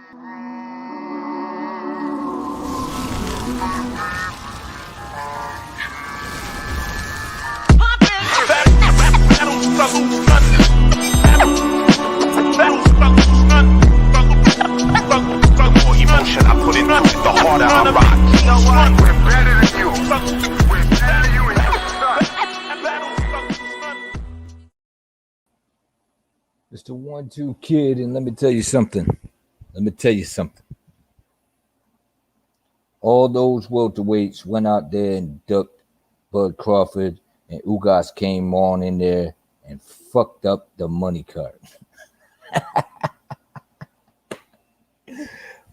Emotion, I put into it, the harder I rock. You know what? We're better than you. We're better than you and you. It's the 1-2 kid, and let me tell you something. All those welterweights went out there and ducked Bud Crawford, and Ugas came on in there and fucked up the money card.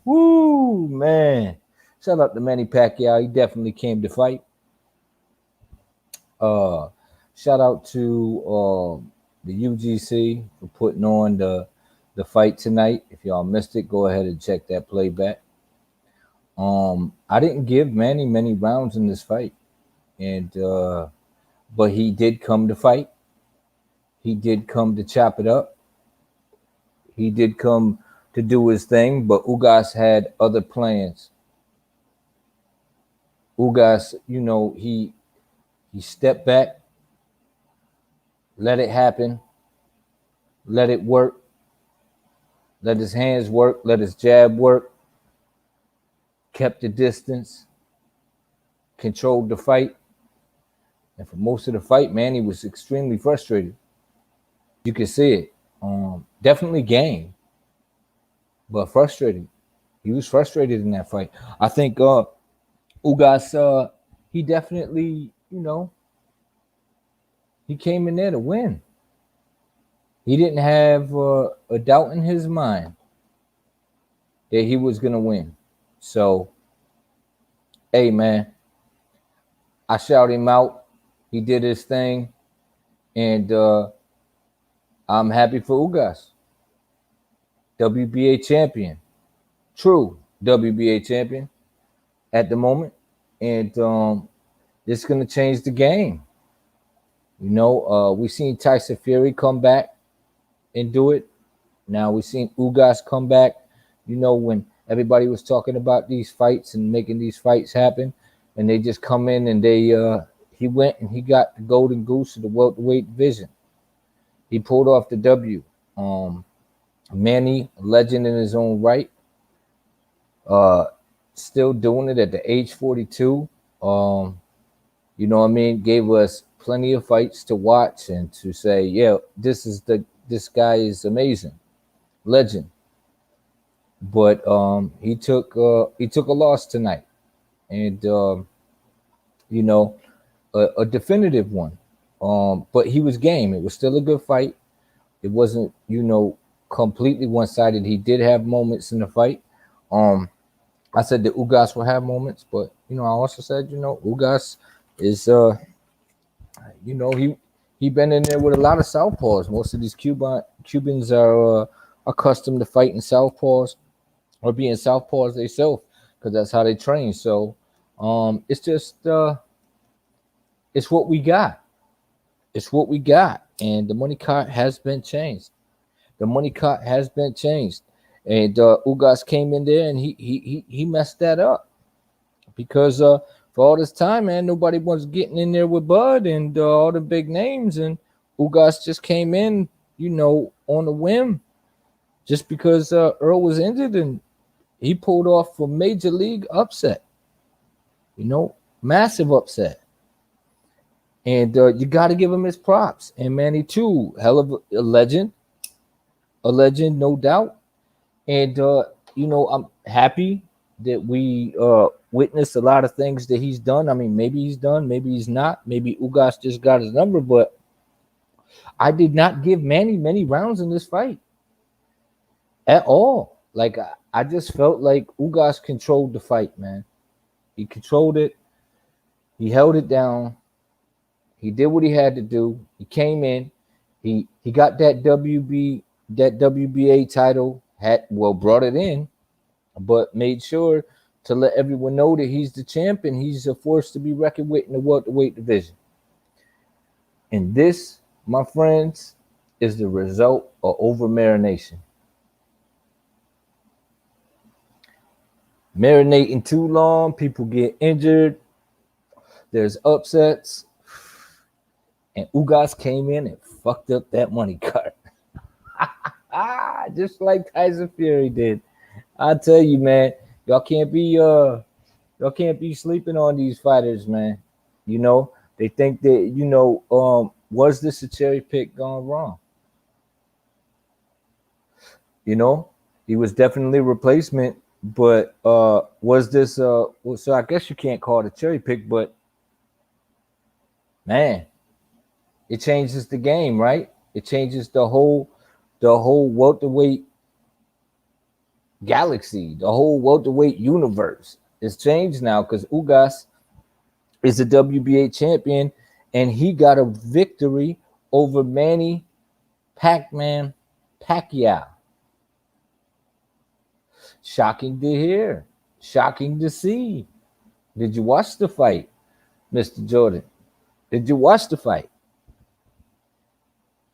Woo, man. Shout out to Manny Pacquiao. He definitely came to fight. Shout out to the UGC for putting on the fight tonight. If y'all missed it, go ahead and check that playback. I didn't give Manny many rounds in this fight, and but he did come to fight. He did come to chop it up. He did come to do his thing, but Ugas had other plans. Ugas, he stepped back, let it happen, let it work, let his hands work, let his jab work, kept the distance, controlled the fight. And for most of the fight, man, he was extremely frustrated. You can see it. Definitely game, but frustrated. He was frustrated in that fight. I think Ugas, he definitely, he came in there to win. He didn't have a doubt in his mind that he was going to win. So, hey, man, I shout him out. He did his thing, and I'm happy for Ugas. WBA champion, true WBA champion at the moment, and it's going to change the game. We've seen Tyson Fury come back and do it. Now we've seen Ugas come back. When everybody was talking about these fights and making these fights happen, and they just come in and he went and he got the golden goose of the welterweight division. He pulled off the W. Manny, a legend in his own right, still doing it at the age 42. Gave us plenty of fights to watch and to say, yeah, this guy is amazing, legend. But he took a loss tonight, and a definitive one. But he was game. It was still a good fight. It wasn't, completely one-sided. He did have moments in the fight. I said that Ugas will have moments, but I also said, Ugas is he been in there with a lot of southpaws. Most of these Cubans are accustomed to fighting southpaws or being southpaws themselves because that's how they train. So it's just it's what we got. It's what we got, and the money card has been changed. The money card has been changed, and Ugas came in there and he messed that up because for all this time, man, nobody was getting in there with Bud and all the big names, and Ugas just came in, on a whim, just because Earl was injured, and he pulled off a major league upset, massive upset. And you got to give him his props. And Manny, too, hell of a legend, no doubt. And, I'm happy that we witnessed a lot of things that he's done. I mean, maybe he's done, maybe he's not. Maybe Ugas just got his number, but I did not give Manny many rounds in this fight at all. Like, I just felt like Ugas controlled the fight, man. He controlled it. He held it down. He did what he had to do. He came in. He got that WBA title. Brought it in, but made sure to let everyone know that he's the champ and he's a force to be reckoned with in the welterweight division. And this, my friends, is the result of over marination. Marinating too long, people get injured. There's upsets, and Ugas came in and fucked up that money card. Just like Tyson Fury did. I tell you, man, y'all can't be sleeping on these fighters, man. You know, they think that, was this a cherry pick gone wrong? You know, he was definitely a replacement, but was this so I guess you can't call it a cherry pick, but man, it changes the game, right? It changes the whole welterweight galaxy, the whole welterweight universe. It's changed now because Ugas is a WBA champion, and he got a victory over Manny Pac-Man Pacquiao. Shocking to hear. Shocking to see. Did you watch the fight, Mr. Jordan? Did you watch the fight?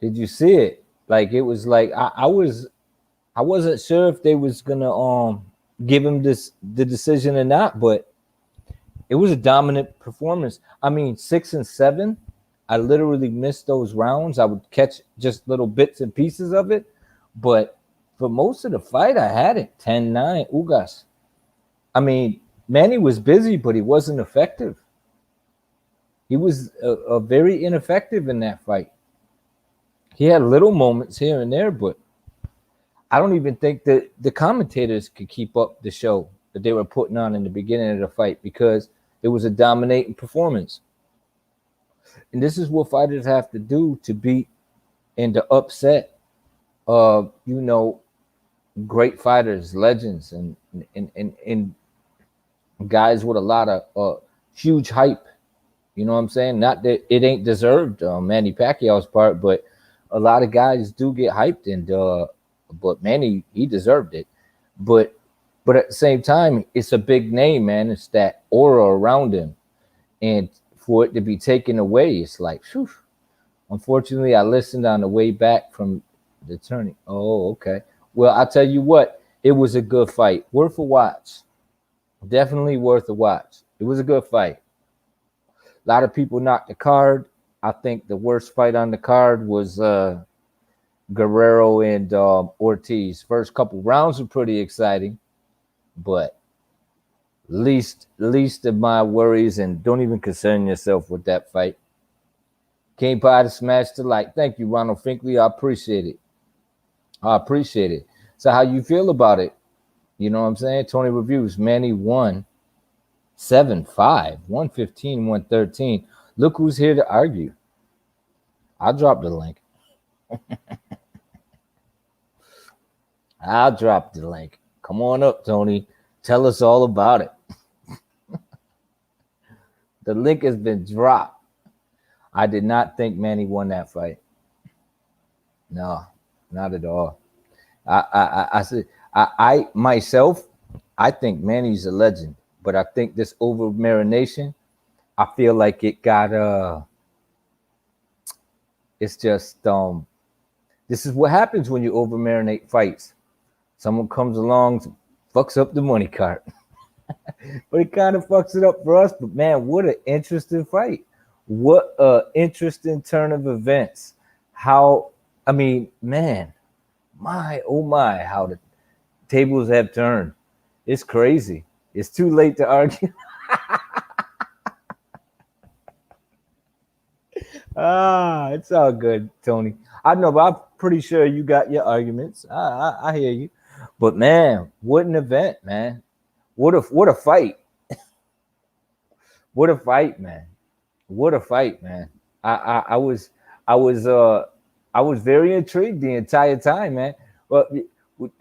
Did you see it? Like it was like I wasn't sure if they was gonna give him the decision or not, but it was a dominant performance. I mean, 6 and 7. I literally missed those rounds. I would catch just little bits and pieces of it, but for most of the fight, I had it 10-9 Ugas. I mean, Manny was busy, but he wasn't effective. He was a very ineffective in that fight. He had little moments here and there, but I don't even think that the commentators could keep up the show that they were putting on in the beginning of the fight because it was a dominating performance. And this is what fighters have to do to beat and to upset, great fighters, legends, and guys with a lot of huge hype. You know what I'm saying? Not that it ain't deserved on Manny Pacquiao's part, but a lot of guys do get hyped, and but Manny, he deserved it. But at the same time, it's a big name, man. It's that aura around him, and for it to be taken away, it's like, whew. Unfortunately, I listened on the way back from the attorney. Oh, okay. Well, I'll tell you what, it was a good fight, worth a watch. Definitely worth a watch. It was a good fight. A lot of people knocked the card. I think the worst fight on the card was Guerrero and Ortiz. First couple rounds were pretty exciting, but least of my worries, and don't even concern yourself with that fight. Came by to smash the light. Thank you, Ronald Finkley. I appreciate it. So how you feel about it? You know what I'm saying? Tony Reviews. Manny won 7-5, 115, 113. Look who's here to argue. I'll drop the link. I'll drop the link. Come on up, Tony. Tell us all about it. The link has been dropped. I did not think Manny won that fight. No, not at all. I said I myself, I think Manny's a legend, but I think this over marination, I feel like it got it's just this is what happens when you over marinate fights. Someone comes along, fucks up the money cart. But it kind of fucks it up for us. But man, what an interesting fight. What a interesting turn of events. How, I mean, man, my, oh my, how the tables have turned. It's crazy. It's too late to argue. It's all good, Tony. I know, but I'm pretty sure you got your arguments. I hear you. But man, what an event, man. What a fight. What a fight, man. What a fight, man. I was very intrigued the entire time, man. But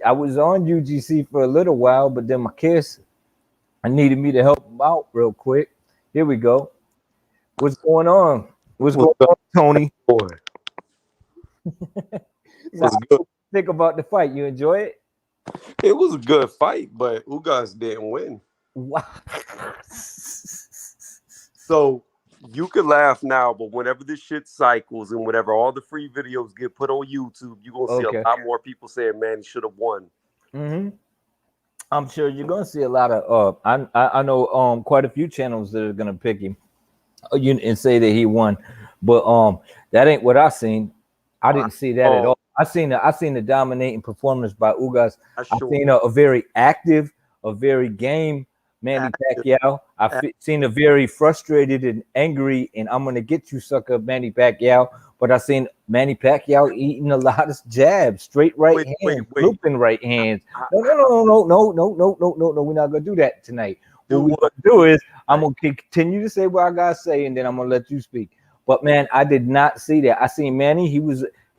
I was on UGC for a little while, but then my kids, I needed me to help them out real quick. Here we go. What's going on? What's going on, Tony? Boy, it was good. Think about the fight. You enjoy it? It was a good fight, but Ugas didn't win. Wow. So you could laugh now, but whenever this shit cycles and whenever all the free videos get put on YouTube, you're gonna see a lot more people saying, "Man, he should have won." Mm-hmm. I'm sure you're gonna see a lot of. I know quite a few channels that are gonna pick him and say that he won, but that ain't what I seen. I I didn't see that at saw, all. I seen the dominating performance by Ugas. I I sure seen a very active, a very game Manny active, Pacquiao. active. Seen a very frustrated and angry, and I'm gonna get you, sucker, Manny Pacquiao. But I seen Manny Pacquiao eating a lot of jabs, straight right hands, Wait. looping right hands. I No, no, no, no, no, no, no, no, no, no. We're not gonna do that tonight. What do we what? gonna do is I'm Right. gonna continue to say what I gotta say, and then I'm gonna let you speak. But man, I did not see that. I seen Manny. He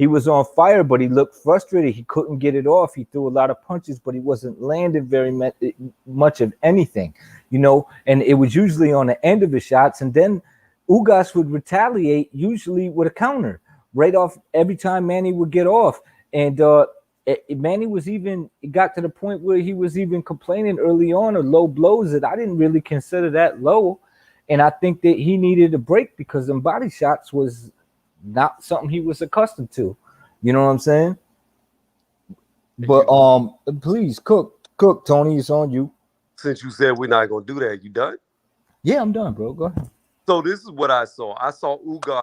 was on fire, but he looked frustrated. He couldn't get it off. He threw a lot of punches, but he wasn't landing very much of anything, And it was usually on the end of his shots, and then Ugas would retaliate, usually with a counter right off every time Manny would get off, and Manny was even it got to the point where he was even complaining early on of low blows that I didn't really consider that low, and I think that he needed a break because them body shots was not something he was accustomed to. You know what I'm saying? But You, please cook Tony, it's on you. since you said we're not gonna do that, you done? Yeah, I'm done, bro. Go ahead. So this is what I saw. I saw Ugas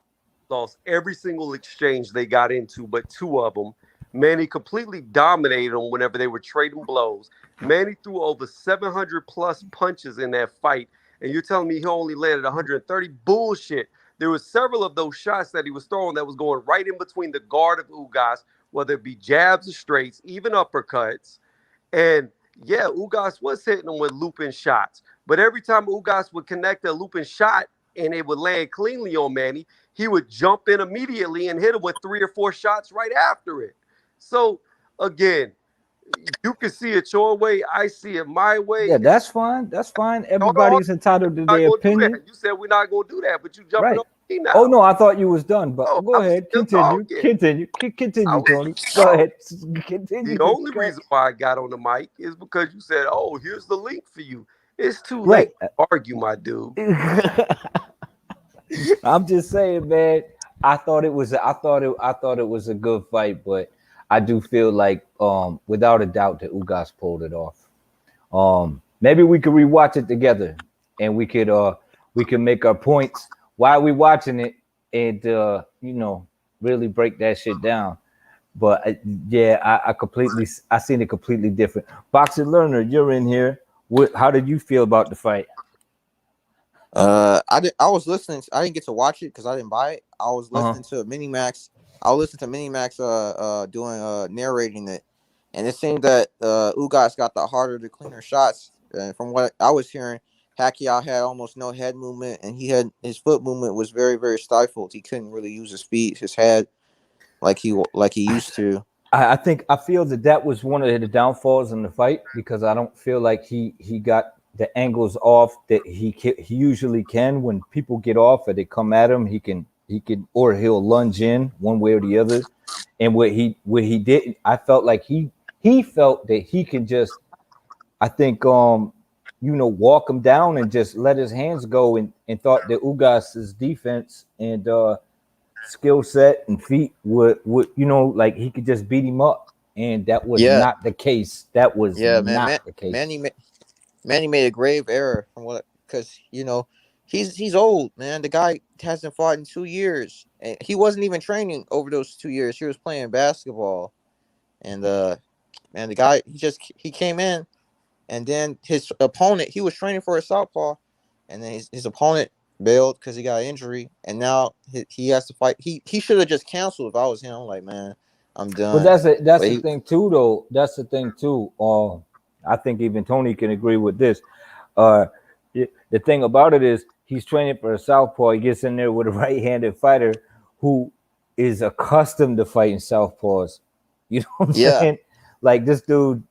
lost every single exchange they got into, but two of them. Manny completely dominated them whenever they were trading blows. Manny threw over 700 plus punches in that fight, and you're telling me he only landed 130? Bullshit. There were several of those shots that he was throwing that was going right in between the guard of Ugas, whether it be jabs or straights, even uppercuts. And yeah, Ugas was hitting him with looping shots. But every time Ugas would connect a looping shot and it would land cleanly on Manny, he would jump in immediately and hit him with 3 or 4 shots right after it. So again, you can see it your way. I see it my way. Yeah, that's fine. That's fine. Hold on, Everybody's entitled to we're not their gonna do opinion. that. You said we're not gonna do that, but you jumping Right. on me Oh now. no, I thought you was done, but Oh, go I'm ahead. still Continue. talking. Continue. I Continue, was Tony. Go talking. ahead. The Continue. only reason why I got on the mic is because you said, "Oh, here's the link for you." It's too late Right. to argue, my dude. I'm just saying, man. I thought it was a good fight, but I do feel like without a doubt that Ugas pulled it off. Maybe we could rewatch it together and we can make our points while we watching it and really break that shit down. But yeah, I seen it completely different. Boxing learner, you're in here. How did you feel about the fight? I was listening. I didn't get to watch it because I didn't buy it. I was Uh-huh. listening to Minimax. I was listening to Minimax doing narrating it, and it seemed that Ugas got the harder, the cleaner shots. And from what I was hearing, Pacquiao had almost no head movement, and his foot movement was very very stifled. He couldn't really use his feet, his head like he used to. I feel that was one of the downfalls in the fight because I don't feel like he got the angles off that he usually can when people get off or they come at him. He can or he'll lunge in one way or the other. And what he did, I felt like he felt that he can just, I think, walk him down and just let his hands go, and thought that Ugas's defense and skill set and feet would like he could just beat him up, and that was Yeah, not the case. That was yeah, man. not the case. Manny made a grave error from what because he's old, man. The guy hasn't fought in 2 years, and he wasn't even training over those 2 years. He was playing basketball, and man, the guy he came in, and then his opponent he was training for a southpaw, and then his opponent bailed because he got an injury, and now he has to fight. He should have just canceled if I was him. I'm like, man, I'm But done. that's But the he, thing too, though. That's the thing too. I think even Tony can agree with this. Uh, the thing about it is he's training for a southpaw. He gets in there with a right-handed fighter who is accustomed to fighting southpaws. You know what I'm yeah, saying? Like this dude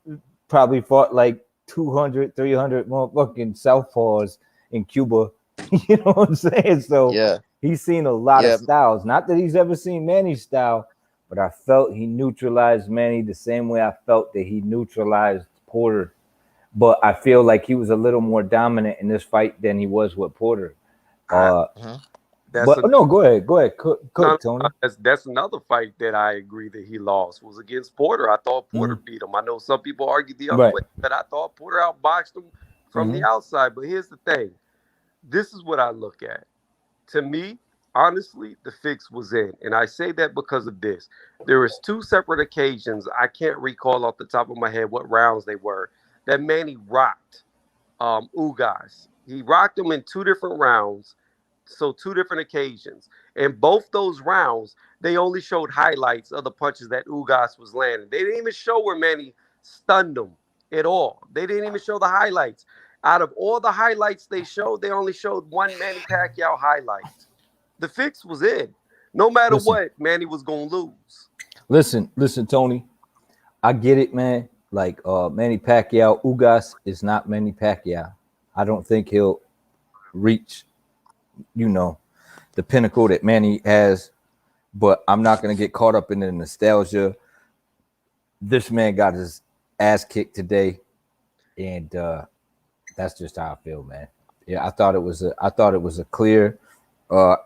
probably fought like 200, 300 motherfucking southpaws in Cuba. You know what I'm saying? So yeah, he's seen a lot of yeah. styles. Not that he's ever seen Manny's style, but I felt he neutralized Manny the same way I felt that he neutralized Porter. But I feel like he was a little more dominant in this fight than he was with Porter. I, Uh, mhm. That's But a no, go ahead, no, cook, Tony. that's another fight that I agree that he lost was against Porter. I thought Porter Mhm. beat him. I know some people argue the other Right. way, but I thought Porter outboxed him from the Hmm. outside. But here's the thing: this is what I look at. To me, honestly, the fix was in, and I say that because of this. There was two separate occasions. I can't recall off the top of my head what rounds they were that Manny rocked Ugas. He rocked him in two different rounds, so two different occasions. And both those rounds, they only showed highlights of the punches that Ugas was landing. They didn't even show where Manny stunned him at all. They didn't even show the highlights. Out of all the highlights they showed, they only showed one Manny Pacquiao highlight. The fix was in. No matter Listen, what, Manny was gonna lose. listen, Tony. I get it, man. Like Manny Pacquiao, Ugas is not Manny Pacquiao. I don't think he'll reach, you know, the pinnacle that Manny has. But I'm not gonna get caught up in the nostalgia. This man got his ass kicked today, and that's just how I feel, man. Yeah, I thought it was a clear uh,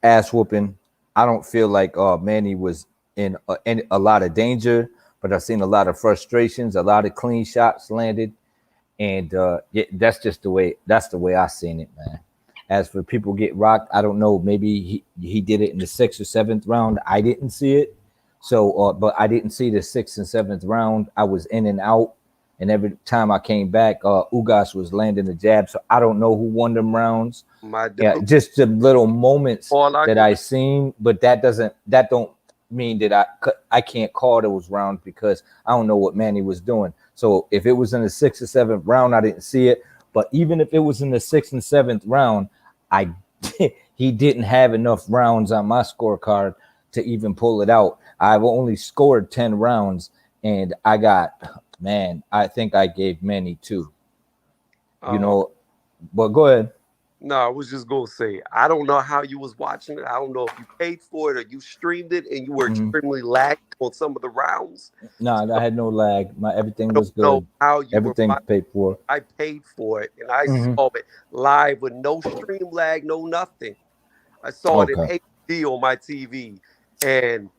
ass whooping. I don't feel like Manny was in a lot of danger, but I've seen a lot of frustrations, a lot of clean shots landed, and yeah, that's the way I seen it, man. As for people get rocked, I don't know. Maybe he did it in the sixth or seventh round. I didn't see it, so but I didn't see the sixth and seventh round. I was in and out, and every time I came back, Ugas was landing the jab. So I don't know who won them rounds. My Yeah, dude, just the little moments all I that can I seen, but that don't mean that I can't call those rounds because I don't know what Manny was doing. So if it was in the sixth or seventh round, I didn't see it. But even if it was in the sixth and seventh round, I he didn't have enough rounds on my scorecard to even pull it out. I've only scored 10 rounds, and I got, man, I think I gave Manny two. You uh, know, but go ahead. no, I was just gonna say, I don't know how you was watching it. I don't know if you paid for it or you streamed it and you were Mhm. extremely lagged on some of the rounds. No, I So had no lag. My everything I don't was know good. how you were Everything's watching. paid for. I paid for it and I Hmm. saw it live with no stream lag, no nothing. I saw it in Okay. HD on my TV, and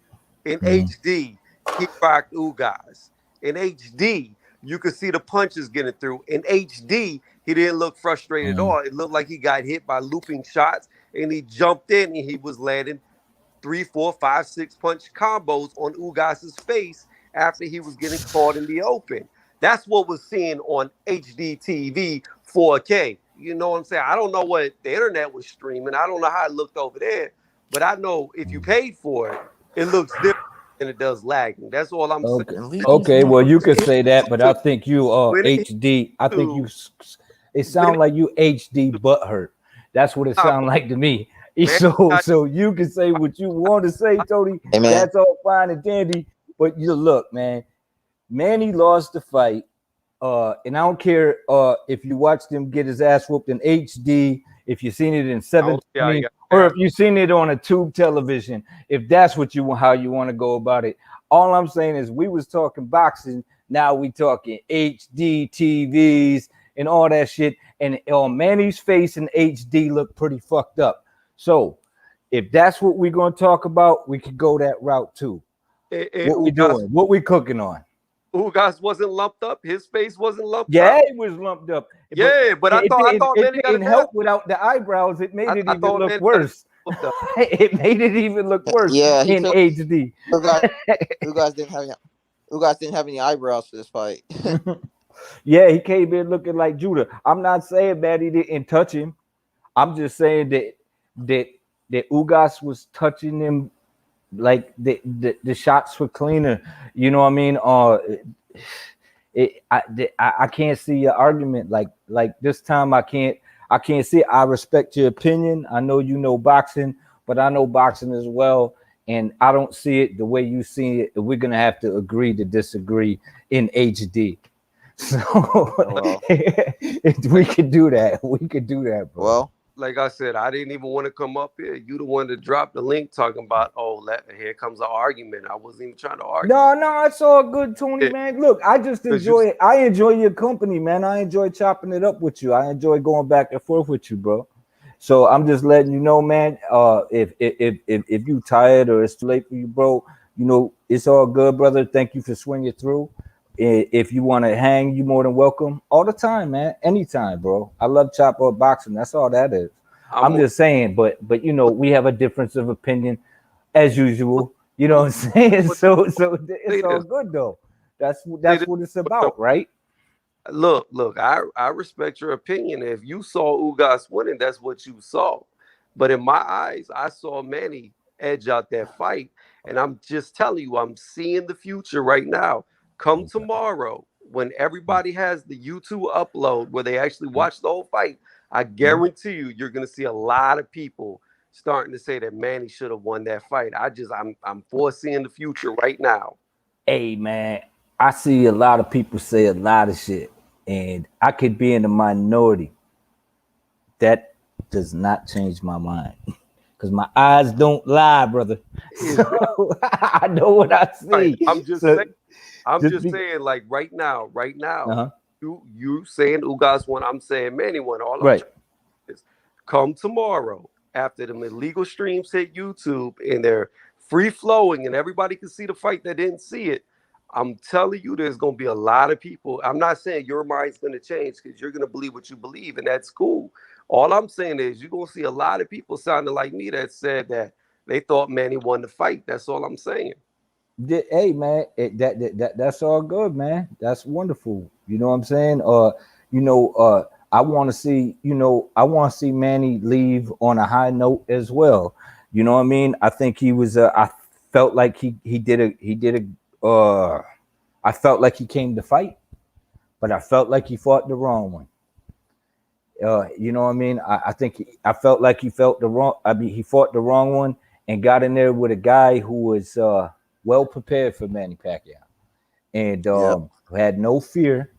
in Hmm. HD, he rocked Ugas. In HD, you could see the punches getting through. In HD, he didn't look frustrated at Hmm. all. It looked like he got hit by looping shots, and he jumped in and he was landing three, four, five, six punch combos on Ugas's face after he was getting caught in the open. That's what we're seeing on HD TV 4K. You know what I'm saying? I don't know what the internet was streaming. I don't know how it looked over there, but I know if you paid for it, it looks different than it does lagging. That's all I'm saying. Okay. And leave these Okay. Well, you motherfuckers could alone. say that, but I think you When it hit HD. I think you. YouTube, It when sound it like you HD butt hurt. That's what it nah, sound like to me. man, So you can say what you want to say, Tony. Hey man, That's all fine and dandy. But you look, man. Manny lost the fight. And I don't care if you watched him get his ass whooped in HD, if you've seen it in I don't see how you 720, got or if past. you've seen it on a tube television, if that's what you want, how you want to go about it. All I'm saying is we was talking boxing, now we talking HD TVs and all that shit. And Manny's face in HD looked pretty fucked up. So if that's what we're gonna talk about, we could go that route too. And What we doing? What we cooking on? Ugas wasn't lumped up. His face wasn't lumped Yeah, up. it was lumped up, but Yeah, but I thought it Manny got didn't his ass. help without the eyebrows. It made it I even thought look Manny got his worse. ass whooped up. It made it even look worse yeah, he in took HD. Ugas. Ugas didn't have any. Ugas didn't have any eyebrows for this fight. Yeah, he came in looking like Judah. I'm not saying Manny didn't touch him. I'm just saying that that Ugas was touching him like the shots were cleaner. You know what I mean? I can't see your argument like this time I can't see it. I respect your opinion. I know you know boxing, but I know boxing as well, and I don't see it the way you see it. We're gonna have to agree to disagree in HD. So Well, we could do that. We could do that, bro. well, Like I said, I didn't even want to come up here. You the one that dropped the link talking about, oh, here comes an argument. I wasn't even trying to argue. No, it's all good, Tony, Yeah, man. Look, I just 'cause you enjoy it. I enjoy your company, man. I enjoy chopping it up with you. I enjoy going back and forth with you, bro. So I'm just letting you know, man. If you tired or it's too late for you, bro, you know it's all good, brother. Thank you for swinging through. If you want to hang, you more than welcome. All the time, man. Anytime, bro. I love chop up boxing. That's all that is. I'm I'm on. just saying, but you know we have a difference of opinion as usual. You know what I'm saying? But So say it's all this. good though. Say That's this. what it's But no, about, right? look. I respect your opinion. If you saw Ugas winning, that's what you saw. But in my eyes, I saw Manny edge out that fight, and I'm just telling you, I'm seeing the future right now. Come Okay. tomorrow, when everybody has the YouTube upload where they actually Mhm. watch the whole fight, I Mhm. guarantee you, you're gonna see a lot of people starting to say that Manny should have won that fight. I'm foreseeing the future right now. Hey man, I see a lot of people say a lot of shit, and I could be in the minority. That does not change my mind because my eyes don't lie, brother. Is So I know what I right. see. So I'm just just be saying, like right now, uh-huh. you saying Ugas won, I'm saying Manny won. All I'm Right. trying to is come tomorrow after the illegal streams hit YouTube and they're free flowing and everybody can see the fight that didn't see it. I'm telling you, there's gonna be a lot of people. I'm not saying your mind's gonna change because you're gonna believe what you believe, and that's cool. All I'm saying is you're gonna see a lot of people sounding like me that said that they thought Manny won the fight. That's all I'm saying. Hey man, that's all good, man. That's wonderful. You know what I'm saying? You know, I want to see, I want to see Manny leave on a high note as well. You know what I mean? I think he was. I felt like I felt like he came to fight, but I felt like he fought the wrong one. You know what I mean? I felt like he felt the wrong. I mean, he fought the wrong one and got in there with a guy who was well prepared for Manny Pacquiao and Yep. had no fear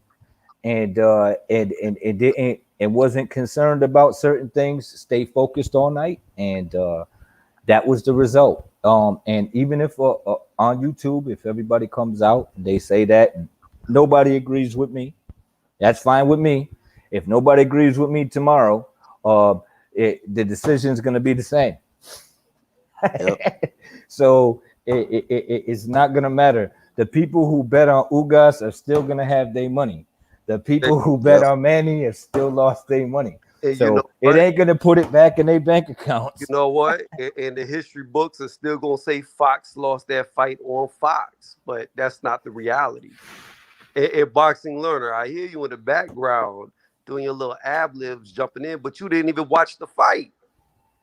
and didn't and wasn't concerned about certain things. Stay focused all night, and that was the result. And even if on YouTube, if everybody comes out and they say that and nobody agrees with me, that's fine with me. If nobody agrees with me tomorrow, uh, the decision is going to be the same. Yep. So it's not going to matter. The people who bet on Ugas are still going to have their money. The people who bet Yep. on Manny have still lost their money. And you know So it what? ain't going to put it back in their bank You accounts. know what? And the history books are still gonna say Fox lost that fight on Fox, but that's not the reality. And boxing learner, I hear you in the background doing your little ab libs, jumping in, but you didn't even watch the fight.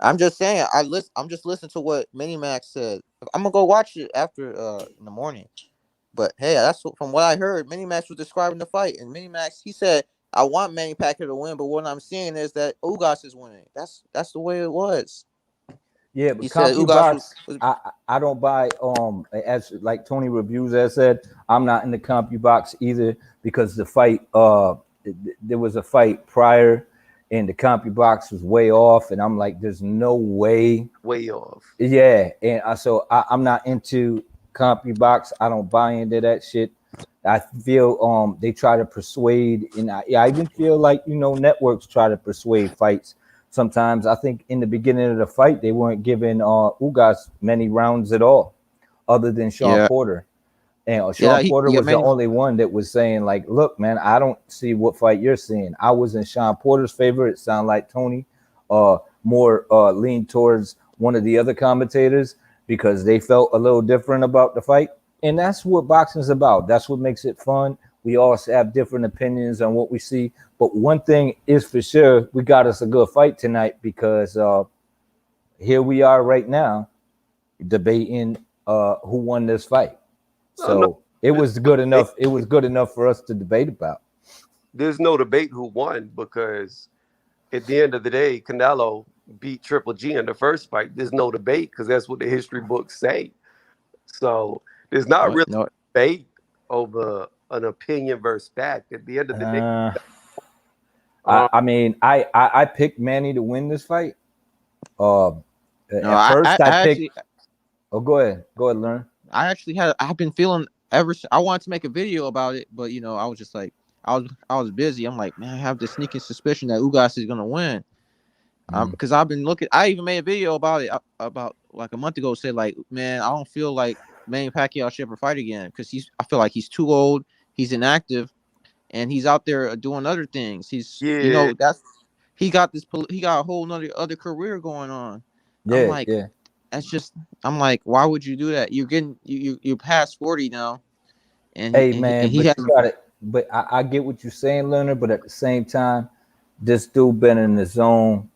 I'm just saying. I'm just listening to what Minimax said. I'm gonna go watch it after in the morning. But hey, from what I heard. Minimax was describing the fight, and Minimax he said, "I want Manny Pacquiao to win, but what I'm seeing is that Ugas is winning. That's the way it was." Yeah, He but said Ugas CompuBox, was I don't buy as like Tony Reviews has said, I'm not in the CompuBox either because the fight there was a fight prior and the CompuBox was way off and I'm like there's no way. Way off. Yeah, and I'm not into CompuBox. I don't buy into that shit. I feel they try to persuade, and I even feel like networks try to persuade fights. Sometimes I think in the beginning of the fight they weren't giving Ugas many rounds at all, other than Sean yeah Porter. And yeah Sean Porter was the Manny. only one that was saying like, "Look, man, I don't see what fight you're seeing." I was in Sean Porter's favor. It sounded like Tony more leaned towards one of the other commentators because they felt a little different about the fight. And that's what boxing is about. That's what makes it fun. We all have different opinions on what we see, but one thing is for sure: we got us a good fight tonight because here we are right now debating who won this fight. No, no, So it there's was no good debate. enough. It was good enough for us to debate about. There's no debate who won because at the end of the day, Canelo beat Triple G in the first fight. There's no debate because that's what the history books say. So there's not No, really no, debate over an opinion versus fact. At the end of the day, Uh, um, I mean, I picked Manny to win this fight. Uh, no. at first, I I picked. actually Oh, go ahead, learn. I've been feeling I wanted to make a video about it, but I was just like I was busy. I'm like, man, I have this sneaking suspicion that Ugas is gonna win. Because I've been looking. I even made a video about it about like a month ago. Said like, man, I don't feel like Manny Pacquiao should ever fight again because I feel like he's too old. He's inactive, and he's out there doing other things. He's, Yeah, he got he got a whole other career going on. I'm Yeah, like, yeah. that's just. I'm like, why would you do that? You're getting you're past 40 now, and Hey and man, he but you hasn't. got it. But I get what you're saying, Leonard. But at the same time, this dude been in the zone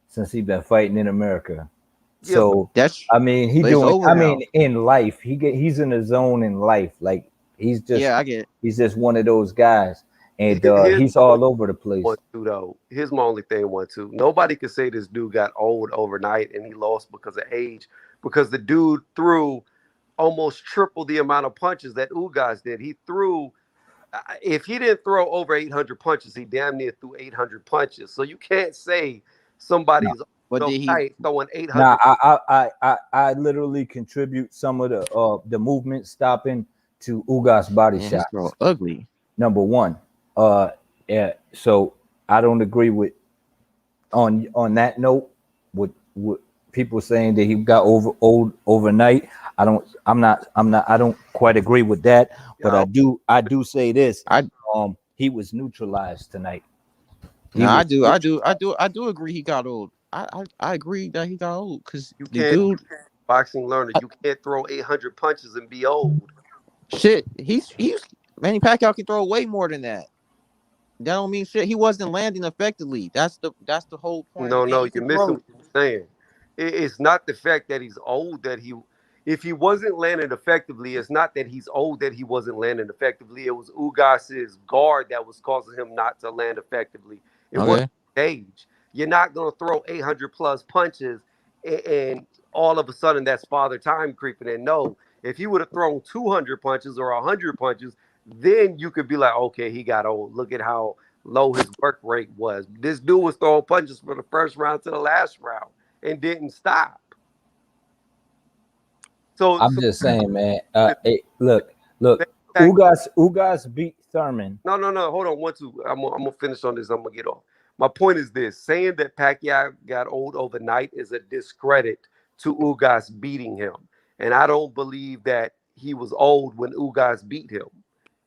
since he been fighting in America. yeah, but So That's I mean, he but it's doing. over I mean, now. in life, he's in the zone in life. Like Yeah, I get it. he's just one of those guys, and here's he's my only all over the place. one too though. Here's my only thing one too. Nobody can say this dude got old overnight and he lost because of age, because the dude threw almost triple the amount of punches that Ugas did. He threw, if he didn't throw over 800 punches, he damn near threw 800 punches. So you can't say No, somebody's But did he? overnight throwing nah, 800. I literally contribute some of the movement stopping to Ugas body Man, his shots. throw ugly. Number one, yeah. So I don't agree with on that note with people saying that he got old overnight. I don't quite agree with that, but Uh, I do say this. I He was neutralized tonight. He No, was I do agree he got old. I agree that he got old because you the can't dude, boxing learner. I, You can't throw 800 punches and be old. shit, he's Manny Pacquiao can throw way more than that. That don't mean shit. He wasn't landing effectively. That's the whole point. No, And no, he you're can missing throw. what you're saying. It's not the fact that he's old that he, if he wasn't landing effectively, it's not that he's old that he wasn't landing effectively. It was Ugas's guard that was causing him not to land effectively. It wasn't Okay. age. You're not going to throw 800 plus punches and all of a sudden that's father time creeping in. No, if he would have thrown 200 punches or 100 punches, then you could be like, okay, he got old. Look at how low his work rate was. This dude was throwing punches from the first round to the last round and didn't stop. I'm So just saying, man. the Look, fact, Ugas beat Thurman. no, hold on, one, two. I'm gonna finish on this. I'm gonna get off. My point is this: saying that Pacquiao got old overnight is a discredit to Ugas beating him, and I don't believe that he was old when Ugas beat him.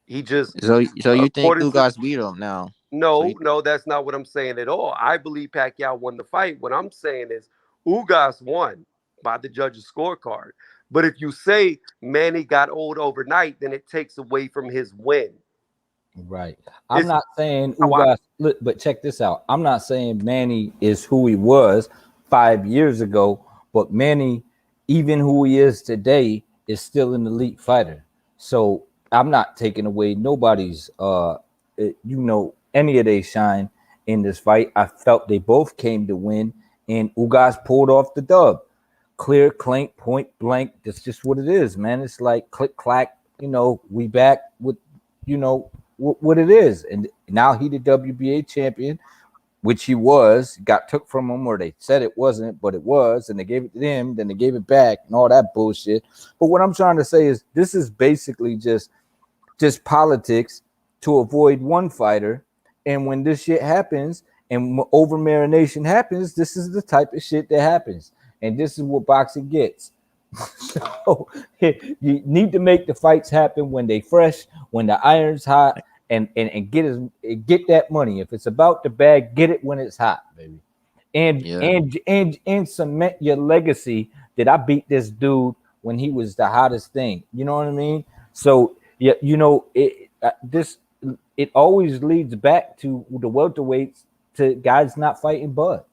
He just, So you think according to Ugas beat him now? So no, no, that's not what I'm saying at all. I believe Pacquiao won the fight. What I'm saying is Ugas won by the judge's scorecard. But if you say Manny got old overnight, then it takes away from his win. Right. I'm It's not saying how I, Ugas, look, but check this out. I'm not saying Manny is who he was 5 years ago, but Manny, even who he is today, is still an elite fighter. So I'm not taking away nobody's any of they shine in this fight. I felt they both came to win, and Ugas pulled off the dub. Clear, clink, point blank. That's just what it is, man. It's like click clack. We back with what it is. And now he the WBA champion, which he was, got took from him, or they said it wasn't, but it was, and they gave it to him, then they gave it back and all that bullshit. But what I'm trying to say is this is basically just politics to avoid one fighter. And when this shit happens and over marination happens, this is the type of shit that happens. And this is what boxing gets. So you need to make the fights happen when they fresh, when the iron's hot, and get that money. If it's about the bag, get it when it's hot, baby. And yeah, and cement your legacy that I beat this dude when he was the hottest thing. You know what I mean? So yeah, it always leads back to the welterweights, to guys not fighting Bud.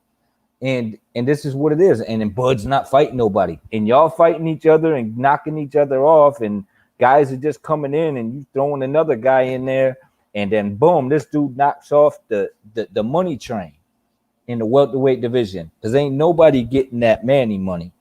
And this is what it is. And then Bud's not fighting nobody. And y'all fighting each other and knocking each other off. And guys are just coming in and you throwing another guy in there. And then boom, this dude knocks off the money train in the welterweight division. Because ain't nobody getting that Manny money.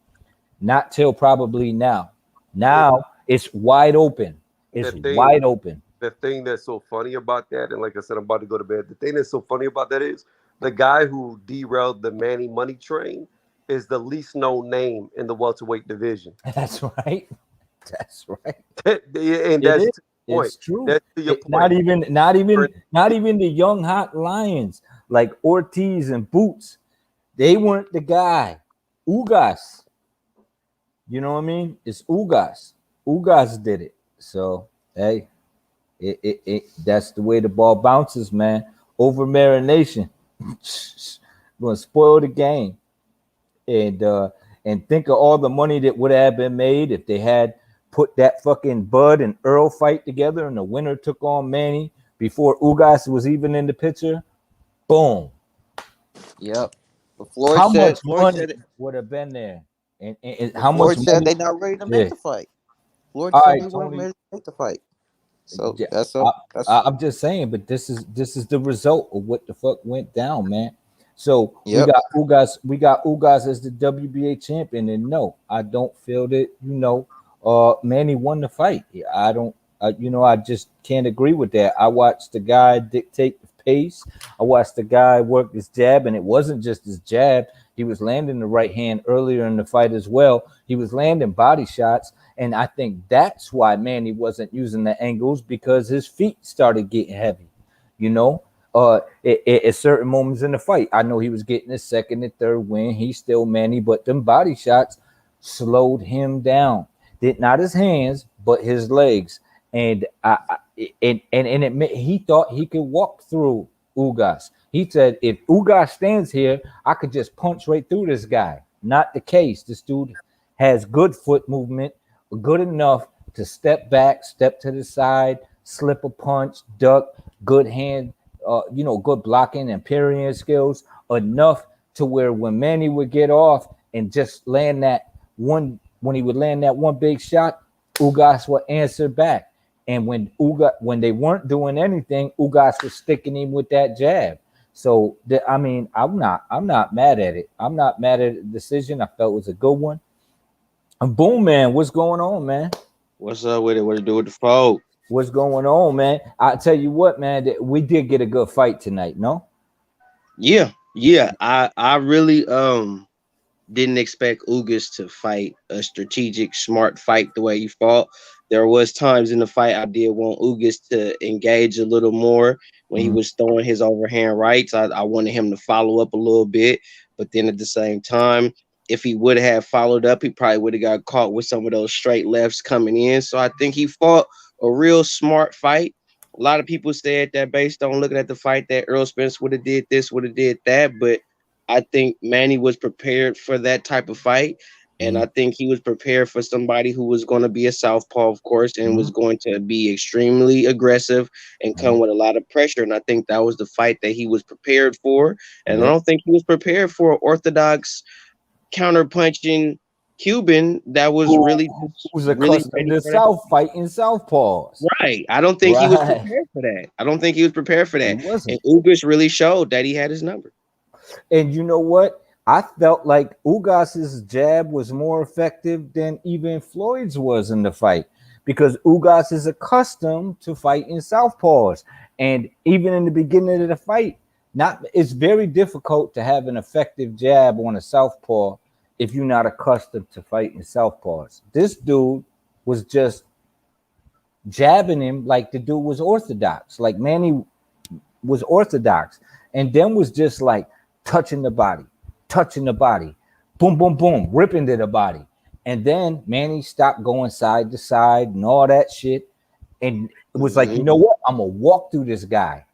Not till probably now. Now it's wide open. It's wide open. the thing that's so funny about that, and like I said, I'm about to go to bed. The thing that's so funny about that is the guy who derailed the Manny money train is the least known name in the welterweight division. That's right. That's right. And that's It is. to your point. It's true. That's to your Not point. even the young hot lions like Ortiz and Boots. They weren't the guy. Ugas. You know what I mean? It's Ugas. Ugas did it. So hey, that's the way the ball bounces, man. Over marination. Gonna spoil the game. And think of all the money that would have been made if they had put that fucking Bud and Earl fight together and the winner took on Manny before Ugas was even in the picture. Boom. Yep. But How much Floyd money said it. would have been there? And But how much Floyd said money? they not ready to make Yeah. the fight. Floyd All said right, they weren't Tony. ready to make the fight. So Yeah, that's I, up. That's I'm just saying, but this is the result of what the fuck went down, man. So yep. We got Ugas as the WBA champion, and no, I don't feel that Manny won the fight. I don't, I just can't agree with that. I watched the guy dictate the pace. I watched the guy work his jab, and it wasn't just his jab. He was landing the right hand earlier in the fight as well. He was landing body shots. And I think that's why Manny wasn't using the angles because his feet started getting heavy, you know. At certain moments in the fight, I know he was getting his second and third win. He's still Manny, but them body shots slowed him down. Did not his hands, but his legs. And he thought he could walk through Ugas. He said, if Ugas stands here, I could just punch right through this guy. Not the case. This dude has good foot movement, good enough to step back, step to the side, slip a punch, duck, good hand, good blocking and parrying skills, enough to where when Manny would get off and just land that one, when he would land that one big shot, Ugas would answer back. And when they weren't doing anything, Ugas was sticking him with that jab. So I'm not mad at it. I'm not mad at the decision. I felt it was a good one. And Boom Man, what's going on, man? What's up with it? What to do with the folk? What's going on, man? I tell you what, man, we did get a good fight tonight, no? Yeah. I really didn't expect Ugas to fight a strategic, smart fight the way he fought. There was times in the fight I did want Ugas to engage a little more when he Mhm. was throwing his overhand rights. I wanted him to follow up a little bit, but then at the same time, if he would have followed up, he probably would have got caught with some of those straight lefts coming in. So I think he fought a real smart fight. A lot of people said that based on looking at the fight that Earl Spence would have did this, would have did that, but I think Manny was prepared for that type of fight. And Mhm. I think he was prepared for somebody who was going to be a southpaw, of course, and was Mhm. going to be extremely aggressive and come Mhm. with a lot of pressure. And I think that was the fight that he was prepared for. And I Yep. don't think he was prepared for an orthodox counter-punching Cuban that was really, Who's really accustomed ready to for that. South fighting Southpaws? Right. I don't think he was Right. prepared for that. I don't think he was prepared for He that. And wasn't. Ugas really showed that he had his number. And you know what? I felt like Ugas's jab was more effective than even Floyd's was in the fight because Ugas is accustomed to fighting southpaws. And even in the beginning of the fight, it's very difficult to have an effective jab on a southpaw if you're not accustomed to fighting southpaws. This dude was just jabbing him like the dude was orthodox, like Manny was orthodox, and then was just like touching the body, boom, boom, boom, ripping to the body. And then Manny stopped going side to side and all that shit. And it was like, you know Mhm. what? I'm gonna walk through this guy.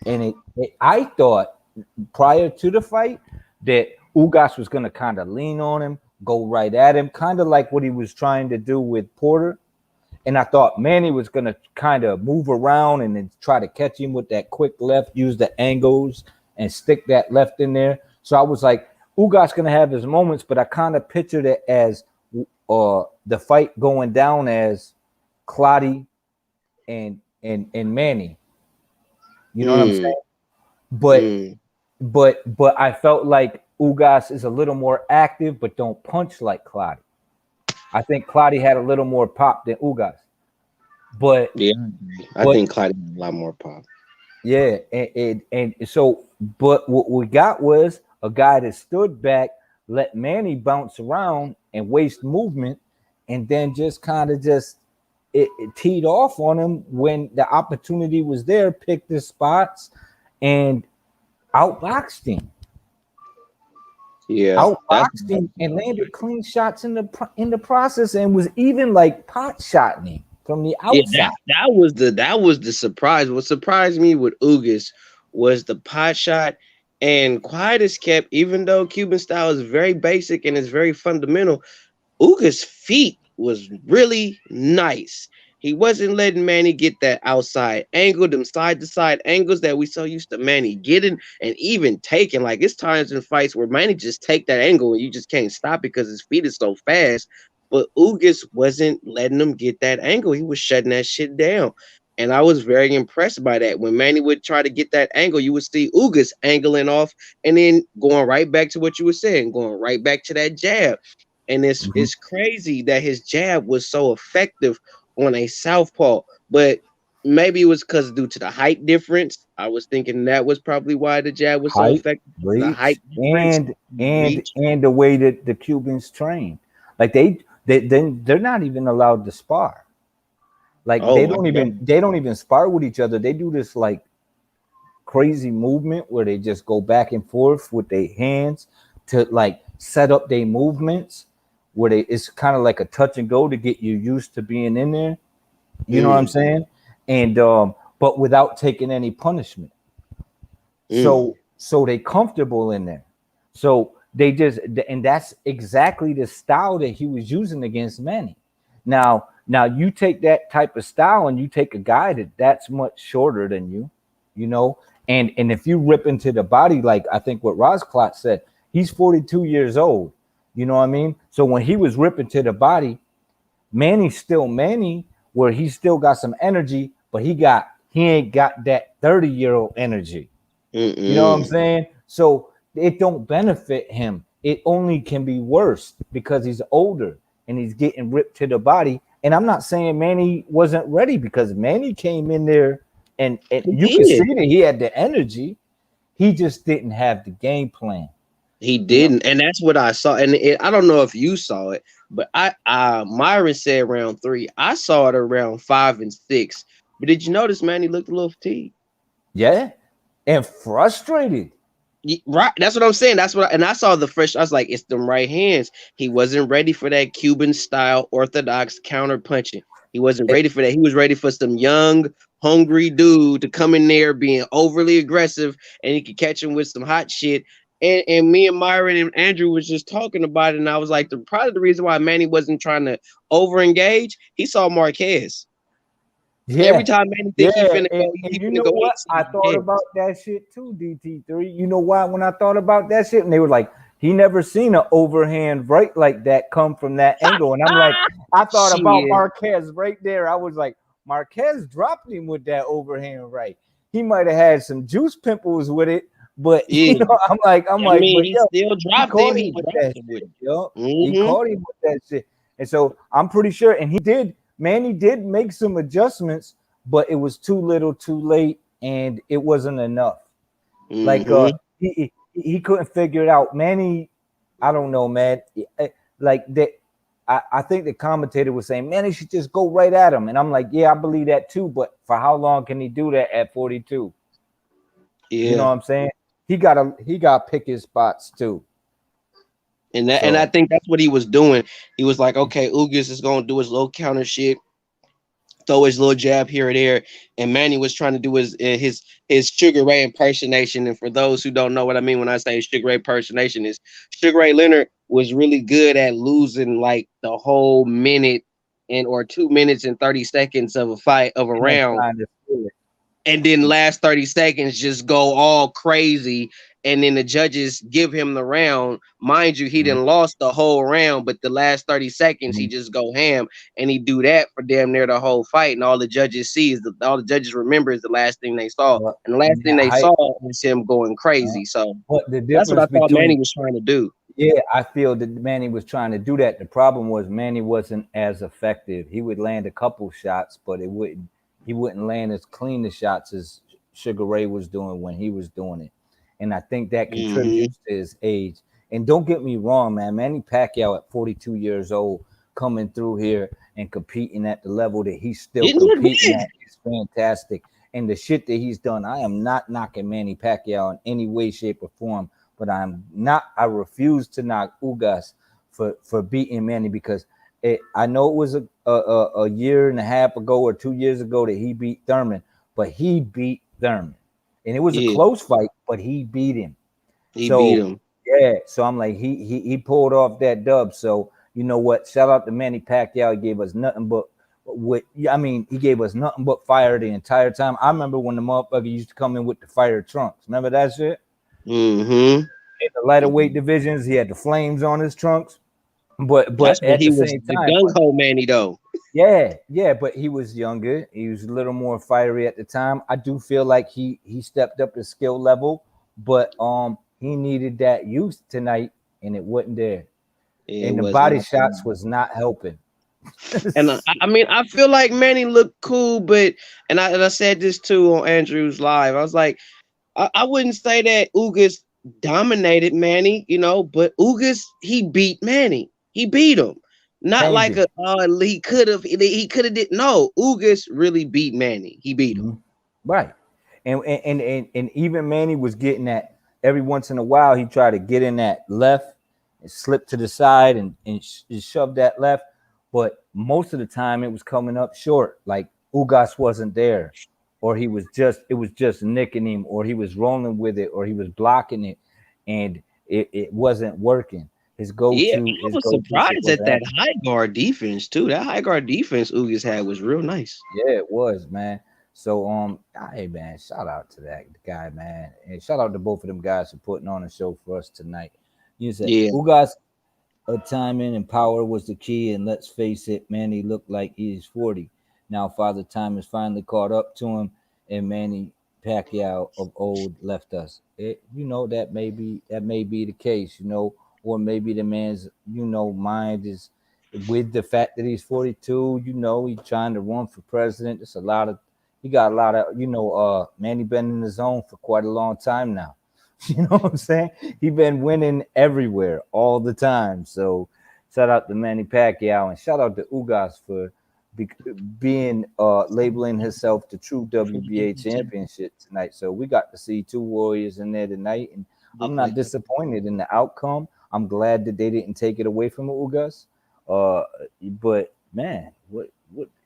And I thought prior to the fight that Ugas was gonna kind of lean on him, go right at him, kind of like what he was trying to do with Porter. And I thought Manny was going to kind of move around and then try to catch him with that quick left, use the angles and stick that left in there. So I was like, Ugas going to have his moments, but I kind of pictured it as the fight going down as Clottey and Manny. You know what I'm Mm, saying? But mm. but I felt like Ugas is a little more active, but don't punch like Clottey. I think Clottey had a little more pop than Ugas. But Yeah, I agree. I but think Clyde had a lot more pop. yeah, and so, but what we got was a guy that stood back, let Manny bounce around and waste movement, and then just kind of just it teed off on him when the opportunity was there, picked his spots, and outboxed him. Yeah, that's outboxed him and landed clean shots in the process, and was even like pot shotting him from the yeah. outside. That was the surprise. What surprised me with Ugas was the pot shot, and quiet as kept. Even though Cuban style is very basic and is very fundamental, Uga's feet was really nice. He wasn't letting Manny get that outside angle, them side to side angles that we so used to Manny getting and even taking. Like it's times in fights where Manny just take that angle and you just can't stop because his feet is so fast. But Ugas wasn't letting him get that angle. He was shutting that shit down. And I was very impressed by that. When Manny would try to get that angle, you would see Ugas angling off and then going right back to what you were saying, going right back to that jab. And Mhm. it's crazy that his jab was so effective on a southpaw, but maybe it was because due to the height difference. I was thinking that was probably why the jab was so Height, effective. The reach, height difference, reach. and the way that the Cubans train. Like they're not even allowed to spar. Like Oh my god. they don't even spar with each other. They do this like crazy movement where they just go back and forth with their hands to like set up their movements where they it's kind of like a touch and go to get you used to being in there. You know what I'm Mm, saying? And but without taking any punishment. mm, So they comfortable in there. So they just and that's exactly the style that he was using against Manny. Now you take that type of style and you take a guy that's much shorter than you know, and if you rip into the body, like I think what Rosclot said, he's 42 years old. You know what I mean? So when he was ripping to the body, Manny's still Manny, where he still got some energy, but he ain't got that 30-year-old energy. You know what I'm mm, saying? So it don't benefit him. It only can be worse because he's older and he's getting ripped to the body. And I'm not saying Manny wasn't ready because Manny came in there and he you can see did. that he had the energy. He just didn't have the game plan. He You know, didn't, and that's what I saw. And I don't know if you saw it, but Myron said round three. I saw it around 5 and 6. But did you notice, man? He looked a little fatigued. yeah, and frustrated. Right, that's what I'm saying. That's what, and I saw the fresh. I was like, it's them right hands. He wasn't ready for that Cuban style orthodox counter punching. He wasn't It- ready for that. He was ready for some young, hungry dude to come in there being overly aggressive, and he could catch him with some hot shit. And me and Myron and Andrew was just talking about it, and I was like, probably the reason why Manny wasn't trying to over engage, he saw Marquez. Every yeah, time Manny think yeah, he and you finna know go what? eat some I thought Marquez. about that shit too, DT3. You know why? When I thought about that shit, and they were like, he never seen an overhand right like that come from that angle. And I'm like, I thought about Shit. Marquez right there. I was like, Marquez dropped him with that overhand right. He might have had some juice pimples with it, but you Yeah. know, I'm I like, mean, but he yo, still he dropped him. caught him He with dropped that him with shit, it. yo. He Mm-hmm. caught him with that shit. And so I'm pretty sure, and he did, Manny did make some adjustments, but it was too little, too late, and it wasn't enough. Like Mm-hmm. he couldn't figure it out. Manny, I don't know, man. Like that, I think the commentator was saying, man, he should just go right at him. And I'm like, yeah, I believe that too. But for how long can he do that at 42? You know Yeah. what I'm saying? He got to pick his spots too. And I So think that's what he was doing. He was like, okay, Ugas is gonna do his little counter shit, throw his little jab here or there, and Manny was trying to do his Sugar Ray impersonation. And for those who don't know what I mean when I say Sugar Ray impersonation, is Sugar Ray Leonard was really good at losing like the whole minute and or 2 minutes and 30 seconds of a fight of a and then round, trying to feel it. and then last 30 seconds just go all crazy, and then the judges give him the round. Mind you, he Mhm, didn't lost the whole round, but the last 30 seconds he mhm. just go ham, and he do that for damn near the whole fight, and all the judges see is all the judges remember is the last thing they saw, But and the last in thing that they height, saw was him going uh, crazy. So but the that's what difference I thought between Manny was trying to do. yeah, I feel that Manny was trying to do that. The problem was Manny wasn't as effective. He would land a couple shots, but it wouldn't. He wouldn't land as clean the shots as Sugar Ray was doing when he was doing it, and I think that Mm-hmm. contributes to his age. And don't get me wrong, man. Manny Pacquiao at 42 years old coming through here and competing at the level that he's still Didn't look competing bad. at is fantastic. And the shit that he's done, I am not knocking Manny Pacquiao in any way, shape, or form. but I'm not. I refuse to knock Ugas for beating Manny because I know it was a year and a half ago or 2 years ago that he beat Thurman, but he beat Thurman, and it was a Yeah, close fight, but he beat him. he beat So him. yeah, so I'm like he pulled off that dub. So you know what? Shout out to Manny Pacquiao. He gave us nothing but he gave us nothing but fire the entire time. I remember when the motherfucker used to come in with the fire trunks. Remember that shit? Mm-hmm. In the lighter weight divisions, he had the flames on his trunks. That's But when at he the was same the time, gung ho Manny though. yeah, but he was younger. He was a little more fiery at the time. I do feel like he stepped up his skill level, but he needed that youth tonight, and it wasn't there. Yeah, it And the was body not. shots was not helping. And I mean, I feel like Manny looked cool, but and I said this too on Andrew's live. I was like, I wouldn't say that Ugas dominated Manny, but Ugas he beat Manny. He beat him. Not Tamed like him. he could have did no. Ugas really beat Manny. He beat him. Mhm. Right. And even Manny was getting that every once in a while. He tried to get in that left and slip to the side and shove that left, but most of the time it was coming up short. Like Ugas wasn't there, or it was just nicking him, or he was rolling with it, or he was blocking it, and it wasn't working. His go Yeah, to I his was go to shit surprised at wasn't that happening. high guard defense too. That high guard defense Ugas had was real nice. Yeah, it was, man. So hey man, shout out to that guy, man. And shout out to both of them guys for putting on a show for us tonight. You said Yeah, Ugas timing and power was the key, and let's face it, Manny looked like he is 40. Now Father Time has finally caught up to him, and Manny Pacquiao of old left us. That may be the case, or maybe the man's mind is with the fact that he's 42. He's trying to run for president. It's a lot of he got a lot of Manny been in the zone for quite a long time now. You know what I'm saying? He been winning everywhere all the time. So shout out to Manny Pacquiao and shout out to Ugas for be, being labeling himself the true WBA championship tonight. So we got to see two warriors in there tonight, and I'm look not like that. disappointed in the outcome. I'm glad that they didn't take it away from Ugas. Uh, but man, what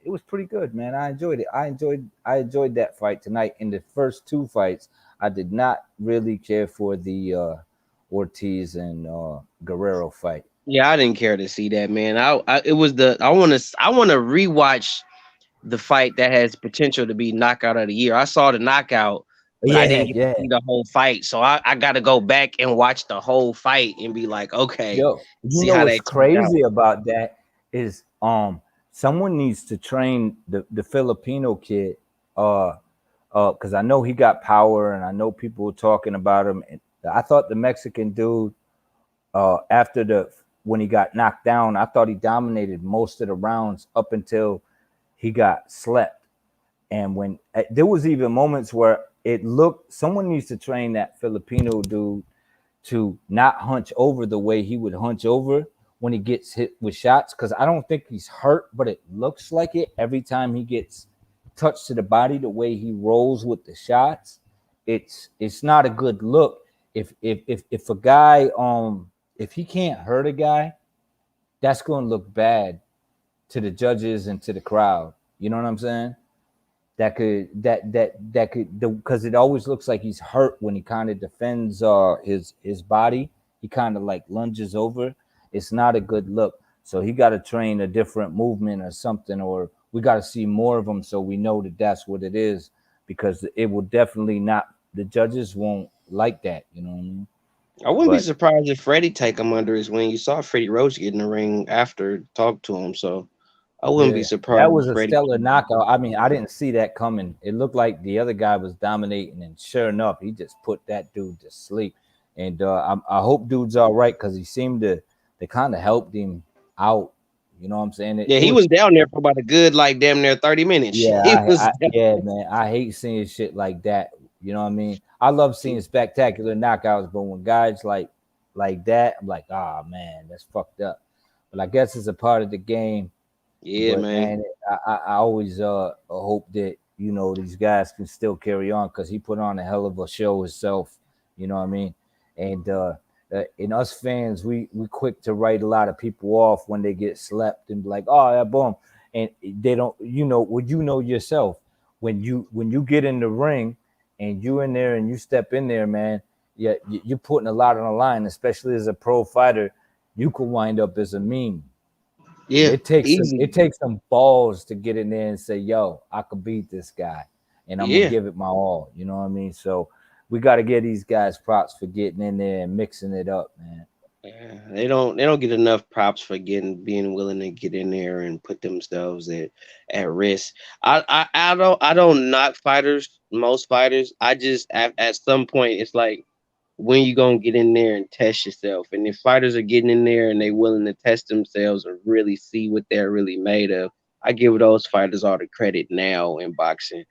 it was pretty good, man. I enjoyed it. I enjoyed that fight tonight. In the first two fights, I did not really care for the Ortiz and Guerrero fight. Yeah, I didn't care to see that, man. It was I want to rewatch the fight that has potential to be knockout of the year. I saw the knockout, but I Yeah, didn't get to yeah. see the whole fight. So I got to go back and watch the whole fight and be like, okay, Yo, you see know how what's that turned out. crazy about that is someone needs to train the Filipino kid because I know he got power and I know people were talking about him. And I thought the Mexican dude after the when he got knocked down, I thought he dominated most of the rounds up until he got slept. And when there was even moments where it looked someone needs to train that Filipino dude to not hunch over the way he would hunch over when he gets hit with shots because I don't think he's hurt, but it looks like it every time he gets touched to the body. The way he rolls with the shots, it's not a good look. If a guy if he can't hurt a guy, that's going to look bad to the judges and to the crowd. You know what I'm saying? That could because it always looks like he's hurt when he kind of defends his body. He kind of like lunges over. It's not a good look. So he got to train a different movement or something, or we got to see more of him so we know that that's what it is because it will definitely not. The judges won't like that. You know what I mean? I wouldn't be But surprised if Freddie take him under his wing. You saw Freddie Roach get in the ring after talk to him, so I wouldn't be yeah, surprised that if was a Freddie. stellar knockout. I mean, I didn't see that coming. It looked like the other guy was dominating, and sure enough, he just put that dude to sleep. And I hope dude's all right because he seemed to they kind of helped him out. You know what I'm saying? Yeah, It he was was down there for about a good like damn near 30 minutes. yeah, He was yeah, man. I hate seeing shit like that. You know what I mean? I love seeing spectacular knockouts, but when guys like that, I'm like, ah, man, that's fucked up. But I guess it's a part of the game. yeah, But man. man, I always hope that these guys can still carry on because he put on a hell of a show himself. You know what I mean? And in us fans, we quick to write a lot of people off when they get slept and be like, oh yeah, boom, and they don't. Well, yourself when you get in the ring and you in there and you step in there, man. Yeah, you're putting a lot on the line, especially as a pro fighter. You could wind up as a meme. And Yeah, easy. it takes some balls to get in there and say, yo, I could beat this guy and I'm gonna Yeah. give it my all. You know what I mean? So we gotta give these guys props for getting in there and mixing it up, man. Yeah, they don't get enough props for being willing to get in there and put themselves at risk. I don't knock fighters, most fighters. I just at some point it's like when you gonna get in there and test yourself. And if fighters are getting in there and they willing to test themselves and really see what they're really made of, I give those fighters all the credit now in boxing.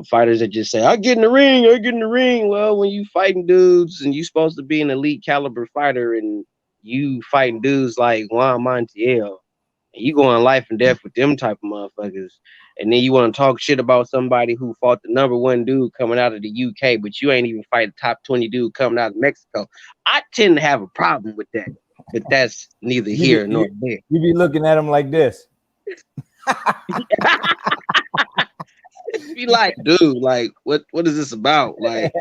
Fighters that just say, I get in the ring, I get in the ring. Well, when you fighting dudes and you supposed to be an elite caliber fighter and you fighting dudes like Juan Montiel, and you going life and death with them type of motherfuckers. And then you want to talk shit about somebody who fought the number one dude coming out of the UK, but you ain't even fight the top 20 dude coming out of Mexico. I tend to have a problem with that, but that's neither You be here nor there. you be looking at them like this. Be like, dude, like, what is this about? Like,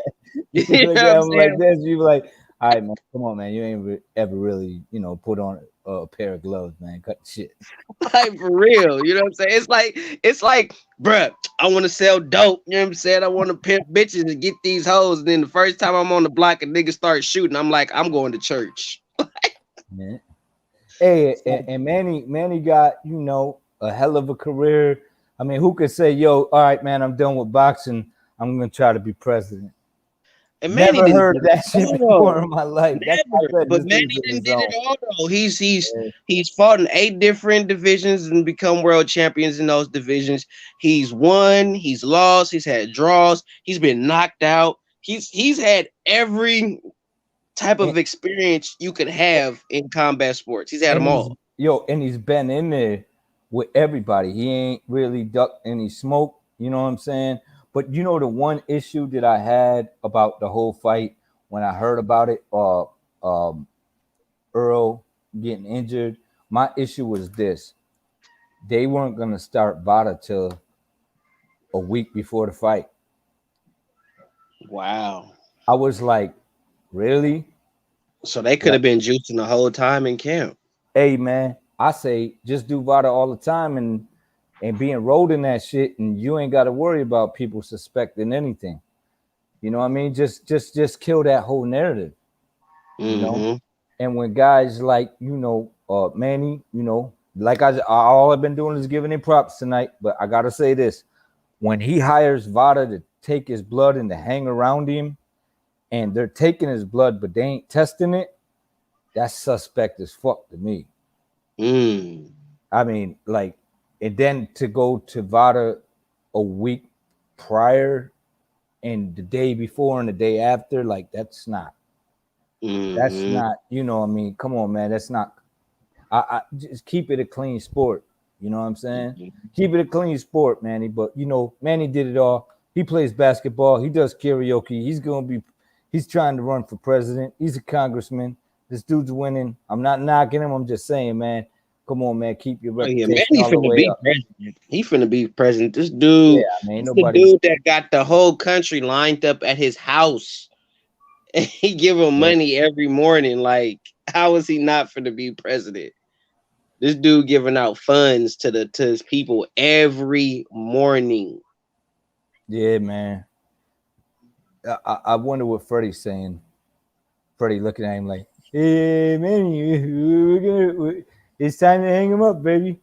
You you look know at what I'm them like saying? this. You be like, all right, man, come on, man. You ain't ever really, put on a pair of gloves, man. Cut the shit. Like for real, you know what I'm saying? It's like, bruh, I want to sell dope. You know what I'm saying? I want to pimp bitches and get these hoes. And then the first time I'm on the block and niggas start shooting, I'm like, I'm going to church. Man. Hey, and Manny got, a hell of a career. I mean, who could say, yo, all right, man, I'm done with boxing. I'm gonna try to be president. And Manny Never didn't heard get that it shit all. before in my life. That's why I Never. said But this Manny dude's in didn't his did it zone. all though. He's he's Yeah. he's fought in 8 different divisions and become world champions in those divisions. He's won, he's lost, he's had draws, he's been knocked out. He's had every type And, of experience you could have in combat sports. He's had them and he's all. and he's been in there with everybody. He ain't really ducked any smoke. You know what I'm saying? But the one issue that I had about the whole fight when I heard about it, um, Earl getting injured. My issue was this: they weren't gonna start Vada till a week before the fight. Wow. I was like, really? So they could Like, have been juicing the whole time in camp. hey man, I say just do Vada all the time and be enrolled in that shit, and you ain't got to worry about people suspecting anything. You know what I mean? Just kill that whole narrative. You know. Mm-hmm. And when guys like Manny, like all I've been doing is giving him props tonight. But I gotta say this: when he hires Vada to take his blood and to hang around him, and they're taking his blood, but they ain't testing it, that's suspect as fuck to me. Mm. I mean, like, and then to go to Vada a week prior and the day before and the day after, like, that's Mm-hmm. not, I mean, come on, man, that's not. I just keep it a clean sport. You know what I'm saying? Keep it a clean sport, Manny. But Manny did it all. He plays basketball. He does karaoke. He's trying to run for president. He's a congressman. This dude's winning. I'm not knocking him. I'm just saying, man. Come on, man. Keep your Oh yeah, reputation Manny all the finna way be up. president. He finna be president. This Yeah, dude, I mean, ain't it's the nobody. dude that got the whole country lined up at his house. And he give him Yeah. money every morning. Like, how is he not finna be president? This dude giving out funds to his people every morning. Yeah, man. I wonder what Freddie's saying. Freddie looking at him like, "Hey, Manny, it's time to hang him up, baby."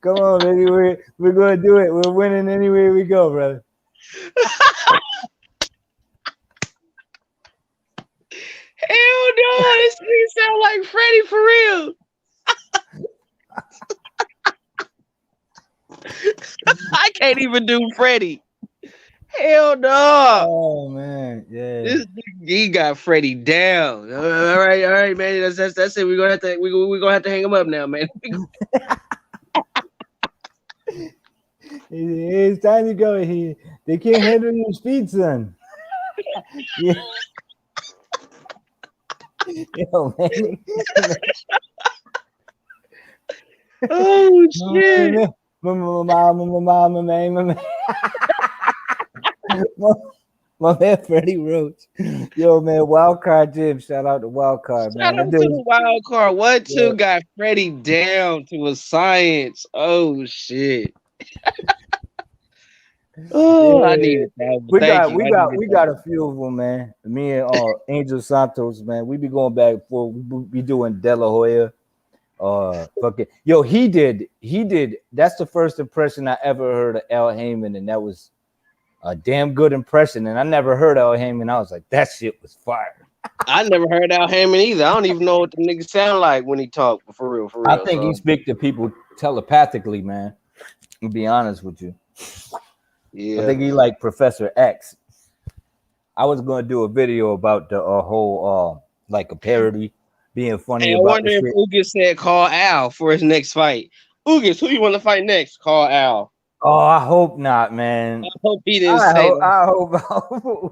Come on, baby. We're gonna do it. We're winning anywhere we go, brother. Hell no, this thing sound like Freddie for real. I can't even do Freddie. Hell no. Oh man, yeah. This he got Freddie down. All right, man. That's it. We're gonna have to hang him up now, man. It's time to go here. They can't handle your speed, son. Yeah. Yo, man. Oh shit. My man Freddie Roach. Yo, man, Wild Card Jim. Shout out to Wild Card, Shout man. out That to dude, the wild card. What yeah, two got Freddie down to a science? Oh shit. Oh, I yeah. needed that. One. We Thank got you. we I got needed we that. got a few of them, man. Me and Angel Santos, man. We be going back and forth. We be doing De La Hoya. Fucking yo, he did. That's the first impression I ever heard of Al Heyman, and that was a damn good impression. And I never heard Al Heyman. I was like, that shit was fire. I never heard Al Hammond either. I don't even know what the nigga sound like when he talk for real, for I real. think he So speak to people telepathically, man. To be honest with you, I yeah. think he like Professor X. I was gonna do a video about the whole like a parody, being funny Hey, I about the wonder if shit. Ugas said call Al for his next fight. Ugas, who you want to fight next? Call Al. Oh, I hope not, I man. hope he didn't say that. I hope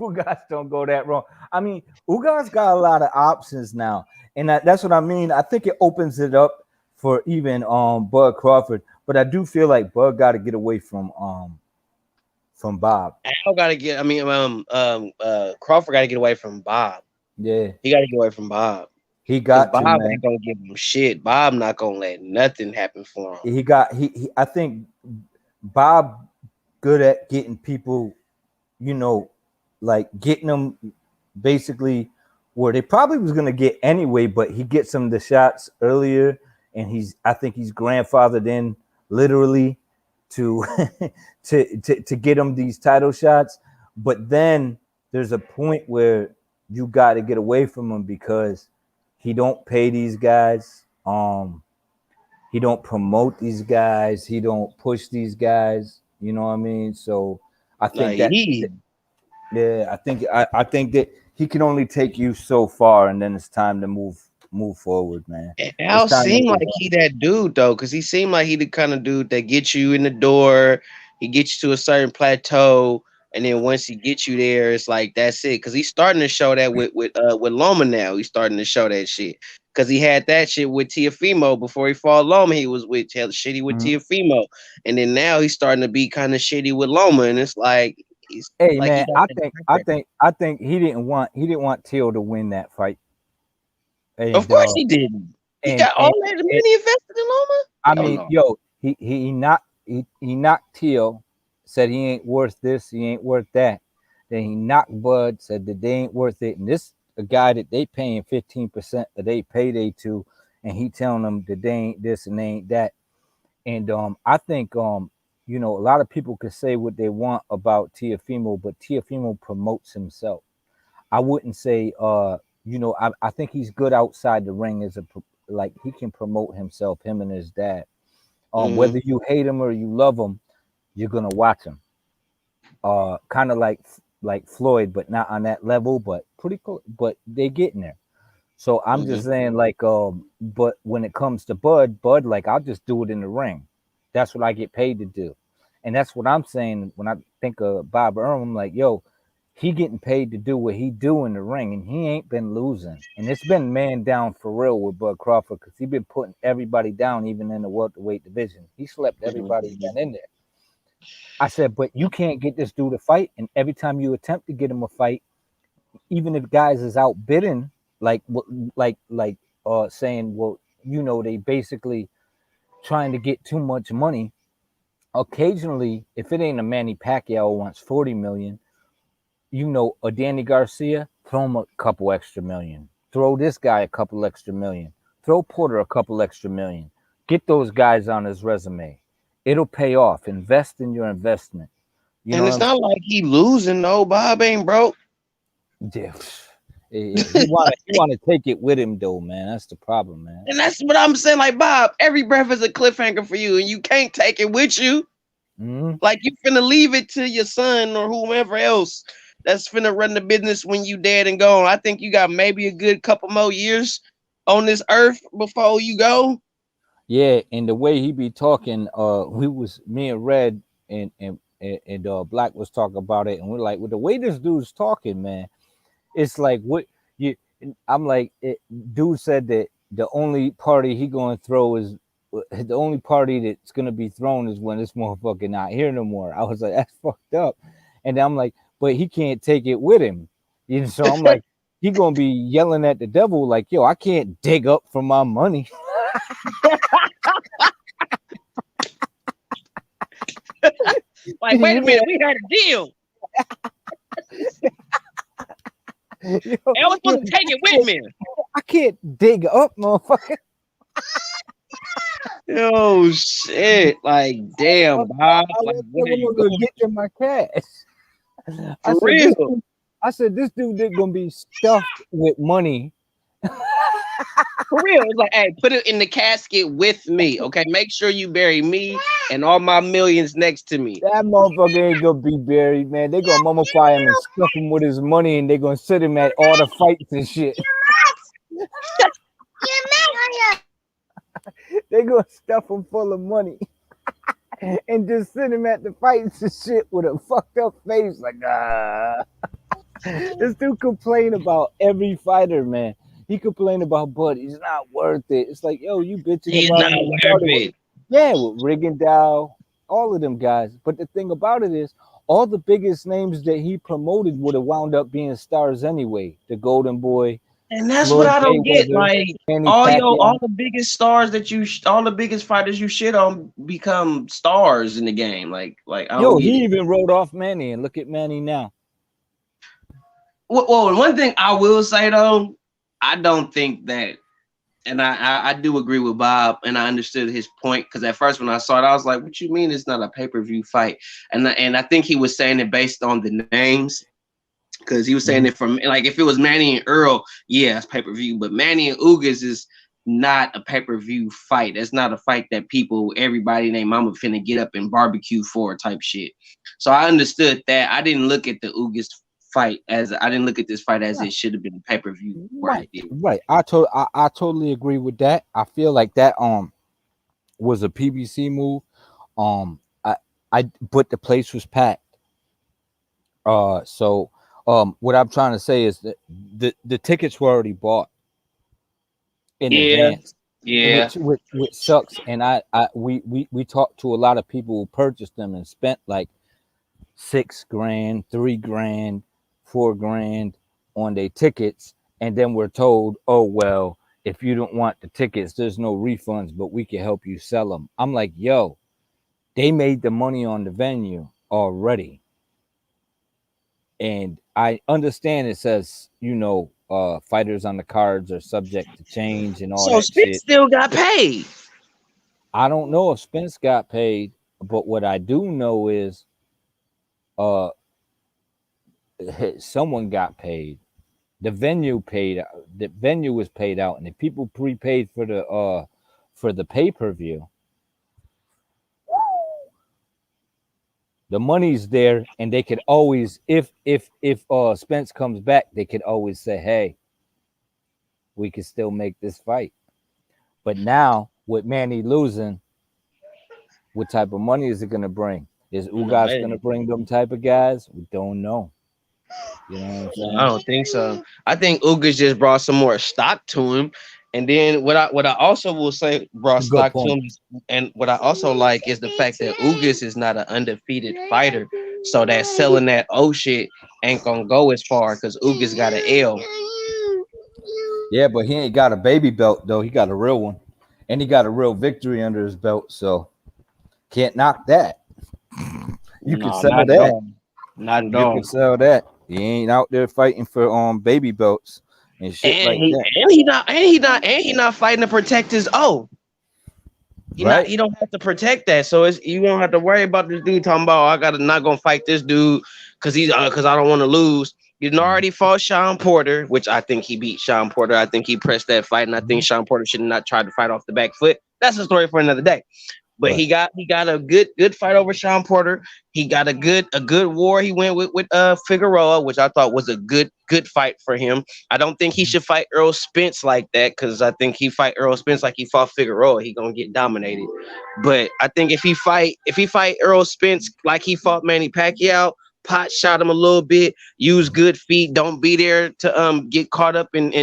Ugas don't go that wrong. I mean, Ugas got a lot of options now, and that's what I mean. I think it opens it up for even Bud Crawford, but I do feel like Bud got to get away from Bob. Al got to get. I mean, Crawford got to get away from Bob. Yeah, He got to get away from Bob he because got Bob to, man. ain't gonna give him shit. Bob not gonna let nothing happen for him. He got he I think Bob good at getting people, you know, like getting them basically where they probably was gonna get anyway, but he gets them the shots earlier, and I think he's grandfathered in literally to to get them these title shots. But then there's a point where you got to get away from him because he don't pay these guys. He don't promote these guys. He don't push these guys. You know what I mean? So I think Like that he, yeah, I think that he can only take you so far, and then it's time to move forward, man. It's Al time to seemed move like on. he that dude though, because he seemed like he the kind of dude that gets you in the door. He gets you to a certain plateau, and then once he gets you there, it's like that's it. Because he's starting to show that with Loma now. He's starting to show that shit. Because he had that shit with Tiafimo before he fought Loma. He was with shitty with Mhm. Tiafimo, and then now he's starting to be kind of shitty with Loma, and it's like he's Hey like he man, got I that think I track record. think I think he didn't want Till to win that fight, Of and course he didn't. He and got all and, that and money invested in Loma. I Hell mean, no. yo, he knocked Teal, said he ain't worth this, he ain't worth that. Then he knocked Bud, said that they ain't worth it. And this a guy that they paying 15% of they payday to, and he telling them that they ain't this and they ain't that. And I think a lot of people can say what they want about Tiafimo, but Tiafimo promotes himself. I wouldn't say I think he's good outside the ring as like he can promote himself, him and his dad. Hmm. Whether you hate him or you love him, you're gonna watch him. Kind of like Floyd, but not on that level, but pretty cool. But they getting there. So I'm Hmm. just saying, like, but when it comes to Bud, like I'll just do it in the ring. That's what I get paid to do, and that's what I'm saying when I think of Bob Earl. I'm like, yo, he getting paid to do what he do in the ring, and he ain't been losing. And it's been man down for real with Bud Crawford because he been putting everybody down, even in the welterweight division. He slept everybody been in there. I said, but you can't get this dude a fight, and every time you attempt to get him a fight, even if guys is outbidding, like saying, well, they basically trying to get too much money. Occasionally, if it ain't a Manny Pacquiao who wants 40 million, a Danny Garcia, throw him a couple extra million. Throw this guy a couple extra million. Throw Porter a couple extra million. Get those guys on his resume. It'll pay off. Invest in your investment. You know And what it's I'm not like he losing though. Bob ain't broke. saying? Yeah. He wanna take it with him though, man. That's the problem, man. And that's what I'm saying. Like, Bob, every breath is a cliffhanger for you, and you can't take it with you. Hmm. Like, you finna leave it to your son or whomever else that's finna run the business when you dead and gone. I think you got maybe a good couple more years on this earth before you go. Yeah, and the way he be talking, me and Red and Black was talking about it, and we're like, with the way this dude's talking, man, it's like what you. I'm like, dude said that the only party he gonna throw is the only party that's gonna be thrown is when this motherfucker not here no more. I was like, that's fucked up, and I'm like, but he can't take it with him, you know. So I'm like, he gonna be yelling at the devil like, yo, I can't dig up for my money. Like, wait a minute, we had a deal. Yo, I was supposed to take it with me. I can't dig up, motherfucker. Oh shit! Like, damn, Bob. Like, what are you gonna doing? get to my cash. For real? I said this dude is gonna be stuffed with money. For real. It's like, hey, put it in the casket with me. Okay, make sure you bury me and all my millions next to me. That motherfucker ain't gonna be buried, man. They gonna mummify him and stuff him with his money, and they gonna sit him at all the fights and shit. They gonna stuff him full of money and just sit him at the fights and shit with a fucked up face, like This dude complain about every fighter, man. He complained about Bud. He's not worth it. It's like, yo, you bitching He's about not him. worth it. Yeah, with Rigondeaux, all of them guys. But the thing about it is, all the biggest names that he promoted would have wound up being stars anyway. The Golden Boy, And that's Floyd what I don't get. Mayweather, Like, Manny all Pacquiao. the biggest stars that all the biggest fighters you shit on become stars in the game. Like I Yo, don't get he it. even wrote off Manny, and look at Manny now. Well, one thing I will say though, I don't think that, and I do agree with Bob, and I understood his point because at first when I saw it, I was like, "What you mean it's not a pay-per-view fight?" And I think he was saying it based on the names, because he was saying it from like if it was Manny and Earl, yeah, it's pay-per-view, but Manny and Ugas is not a pay-per-view fight. That's not a fight that everybody named Mama finna get up and barbecue for type shit. So I understood that. I didn't look at the Ugas fight as this fight as it should have been pay-per-view. Right. I totally agree with that. I feel like that was a PBC move. But the place was packed. So what I'm trying to say is that the tickets were already bought in advance. Yeah. Which sucks. And we talked to a lot of people who purchased them and spent like $6 grand, $3 grand, $4 grand on their tickets, and then we're told, oh well, if you don't want the tickets, there's no refunds, but we can help you sell them. I'm like, yo, they made the money on the venue already. And I understand it says, fighters on the cards are subject to change and all So that Spence shit. still got paid. I don't know if Spence got paid, but what I do know is someone got paid. The venue paid. The venue was paid out, and the people prepaid for the pay-per-view. The money's there, and they could always, if Spence comes back, they could always say, hey, we can still make this fight. But now with Manny losing, what type of money is it gonna bring? Is Ugas gonna bring them type of guys? We don't know. You know what I'm saying? I don't think so. I think Ugas just brought some more stock to him. And then what I also will say brought stock to him, and what I also like is the fact that Ugas is not an undefeated fighter. So that selling that shit ain't gonna go as far because Ugas got an L. Yeah, but he ain't got a baby belt though. He got a real one. And he got a real victory under his belt. So can't knock that. You can sell that. Not at all. You can sell that. He ain't out there fighting for baby belts and shit like that. And he not fighting to protect his He don't have to protect that. So you won't have to worry about this dude talking about not gonna fight this dude because I don't want to lose. You already fought Sean Porter, which I think he beat Sean Porter. I think he pressed that fight, and I think Sean Porter should not try to fight off the back foot. That's a story for another day. But he got a good fight over Sean Porter. He got a good war. He went with Figueroa, which I thought was a good fight for him. I don't think he should fight Earl Spence like that because I think he fight Earl Spence like he fought Figueroa, he gonna get dominated. But I think if he fight Earl Spence like he fought Manny Pacquiao, pot shot him a little bit, use good feet, don't be there to get caught up in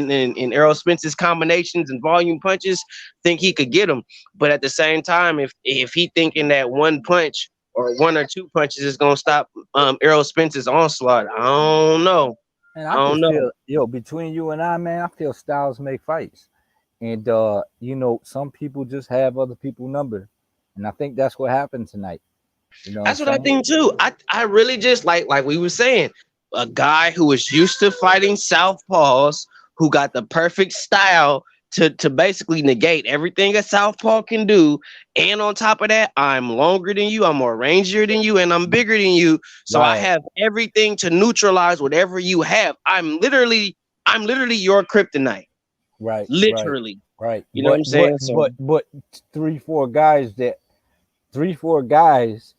Errol Spence's combinations and volume punches, think he could get him. But at the same time, if he thinking that one punch or one or two punches is gonna stop Errol Spence's onslaught, I don't know. And I I don't just know. feel, between you and I, man, I feel styles make fights. And some people just have other people numbered. And I think that's what happened tonight. You know what I'm That's what I saying? think too. I really just like we were saying, a guy who is used to fighting southpaws, who got the perfect style to basically negate everything a southpaw can do, and on top of that, I'm longer than you, I'm more rangier than you, and I'm bigger than you. So I Right, have everything to neutralize whatever you have. I'm literally your kryptonite. right, right, Literally. right. You know what But I'm but saying? So but but three, four guys that three, four guys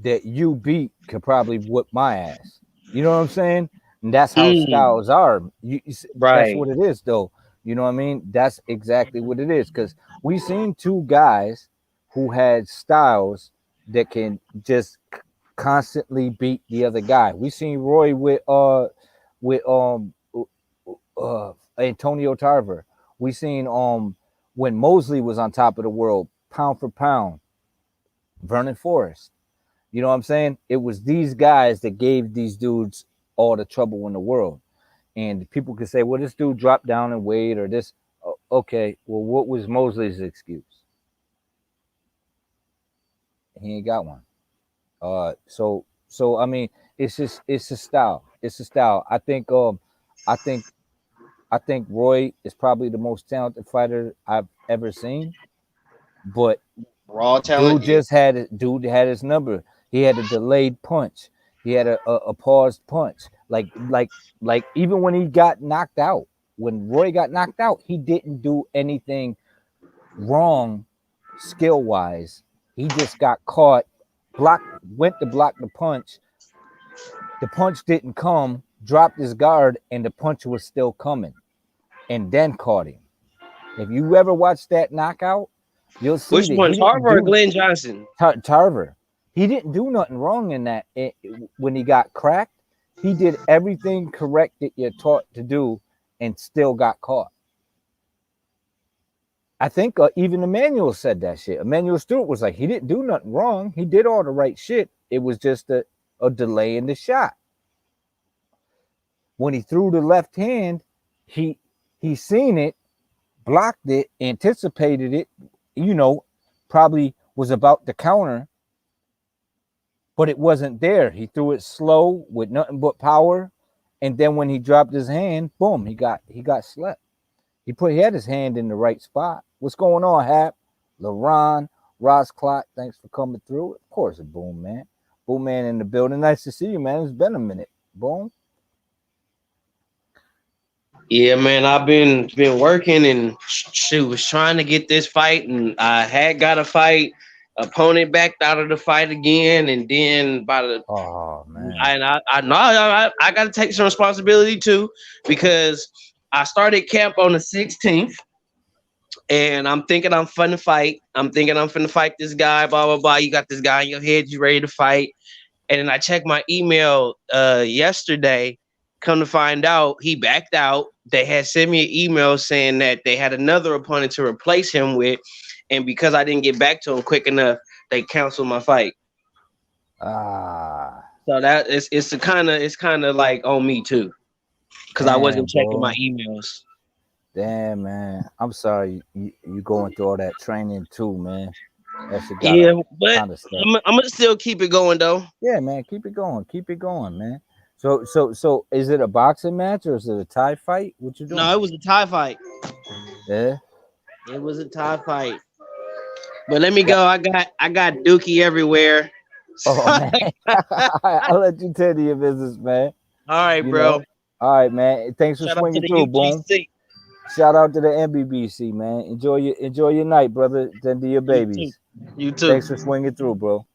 that you beat could probably whip my ass. You know what I'm saying? And that's how mm, styles are. That's right. what it is, though. You know what I mean? That's exactly what it is. Because we seen two guys who had styles that can just constantly beat the other guy. We seen Roy with Antonio Tarver. We seen when Mosley was on top of the world, pound for pound, Vernon Forrest. You know what I'm saying? It was these guys that gave these dudes all the trouble in the world. And people could say, well, this dude dropped down in weight or this. Okay, well, what was Mosley's excuse? He ain't got one. So I mean, it's a style. It's a style. I think I think Roy is probably the most talented fighter I've ever seen. But Raw talent, yeah. dude had his number. He had a delayed punch. He had a paused punch. Like even when he got knocked out, when Roy got knocked out, he didn't do anything wrong skill wise. He just got caught, went to block the punch. The punch didn't come, dropped his guard, and the punch was still coming, and then caught him. If you ever watch that knockout, you'll see Which that one, he didn't Tarver or do Glenn Johnson? Tarver. He didn't do nothing wrong in that. When he got cracked, he did everything correct that you're taught to do, and still got caught. I think even Emmanuel said that shit. Emmanuel Stewart was like, he didn't do nothing wrong. He did all the right shit. It was just a delay in the shot. When he threw the left hand, he he seen it, blocked it, anticipated it, probably was about to counter, but it wasn't there. He threw it slow with nothing but power, and then when he dropped his hand, boom, he got slept. He had his hand in the right spot. What's going on, Hap? LaRon, Ross Clock, thanks for coming through. Of course, a Boom Man. Boom Man in the building. Nice to see you, man. It's been a minute. Boom. Yeah, man, I've been working and shoot, was trying to get this fight, and I had got a fight. Opponent backed out of the fight again, and then by the Oh man. I know I got to take some responsibility too, because I started camp on the 16th, and I'm thinking I'm finna fight. I'm thinking I'm finna fight this guy. Blah blah blah. You got this guy in your head. You ready to fight? And then I checked my email yesterday. Come to find out, he backed out. They had sent me an email saying that they had another opponent to replace him with, and because I didn't get back to him quick enough, they canceled my fight. Ah, So that it's kind of like on me too, because I damn, wasn't checking my bro. emails. Damn, man. I'm sorry you going through all that training too, man. That shit Yeah, gotta but kind of stuff. I'm gonna still keep it going though. Yeah, man. Keep it going. Keep it going, man. So is it a boxing match or is it a tie fight? What you No, doing? it was a tie fight. Yeah. It was a tie fight. But let me go. I got Dookie everywhere. Oh All man, I'll let you tell your business, man. right, You bro. know. All right, man. Thanks for Shout out to swinging the through, boom. UGC. Shout out to the MBBC, man. Enjoy your night, brother. Tend to your You too. babies. You too. Thanks for swinging through, bro.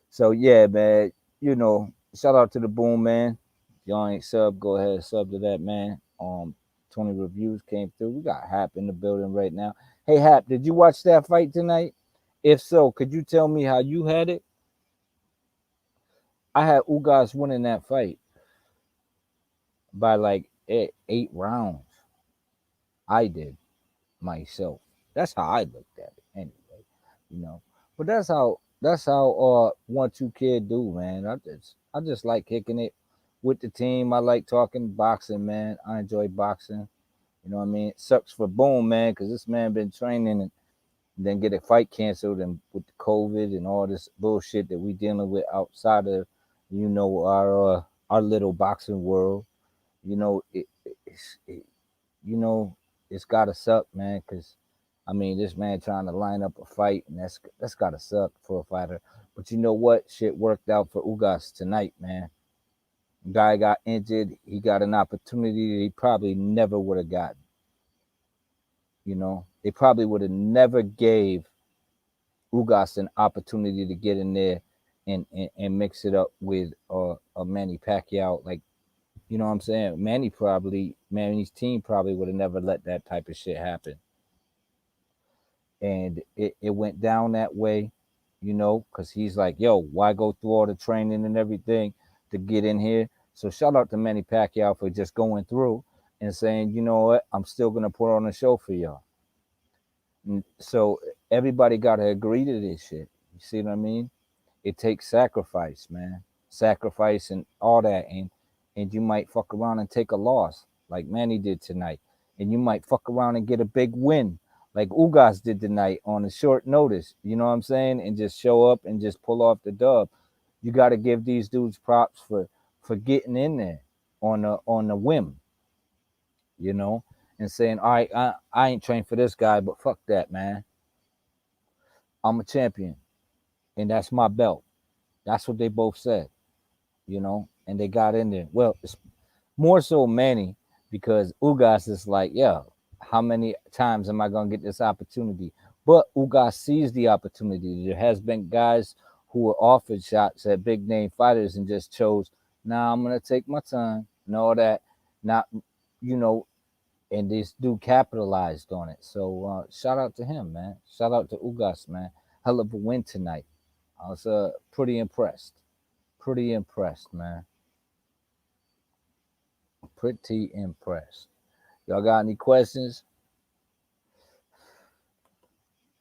So yeah, man. Shout out to the boom, man. If y'all ain't sub, go ahead and sub to that, man. 20 reviews came through. We got Hap in the building right now. Hey Hap, did you watch that fight tonight? If so, could you tell me how you had it? I had Ugas winning that fight by like 8 rounds. I did myself. That's how I looked at it anyway, you know. But that's how 1-2 Kid do, man. I just like kicking it with the team. I like talking boxing, man. I enjoy boxing. You know what I mean? It sucks for Boom, man, because this man been training and then get a fight canceled and with the COVID and all this bullshit that we dealing with outside of, our little boxing world. You know, you know, it's gotta suck, man, because I mean, this man trying to line up a fight, and that's gotta suck for a fighter. But you know what? Shit worked out for Ugas tonight, man. Guy got injured. He got an opportunity that he probably never would have gotten. You know, they probably would have never gave Ugas an opportunity to get in there and mix it up with a Manny Pacquiao. Like, you know what I'm saying? Manny's team probably would have never let that type of shit happen. And it went down that way, you know, because he's like, yo, why go through all the training and everything to get in here? So shout out to Manny Pacquiao for just going through and saying, you know what, I'm still gonna put on a show for y'all. And so everybody gotta agree to this shit. You see what I mean? It takes sacrifice, man. Sacrifice and all that, and you might fuck around and take a loss like Manny did tonight, and you might fuck around and get a big win like Ugas did tonight on a short notice. You know what I'm saying? And just show up and just pull off the dub. You got to give these dudes props for getting in there on the whim, you know, and saying, all right, I ain't trained for this guy, but fuck that, man. I'm a champion, and that's my belt. That's what they both said, you know, and they got in there. Well, it's more so Manny, because Ugas is like, yeah, how many times am I going to get this opportunity? But Ugas sees the opportunity. There has been guys who were offered shots at big name fighters and just chose, nah, I'm going to take my time and all that. Not, you know, and this dude capitalized on it. So shout out to him, man. Shout out to Ugas, man. Hell of a win tonight. I was pretty impressed. Pretty impressed, man. Pretty impressed. Y'all got any questions?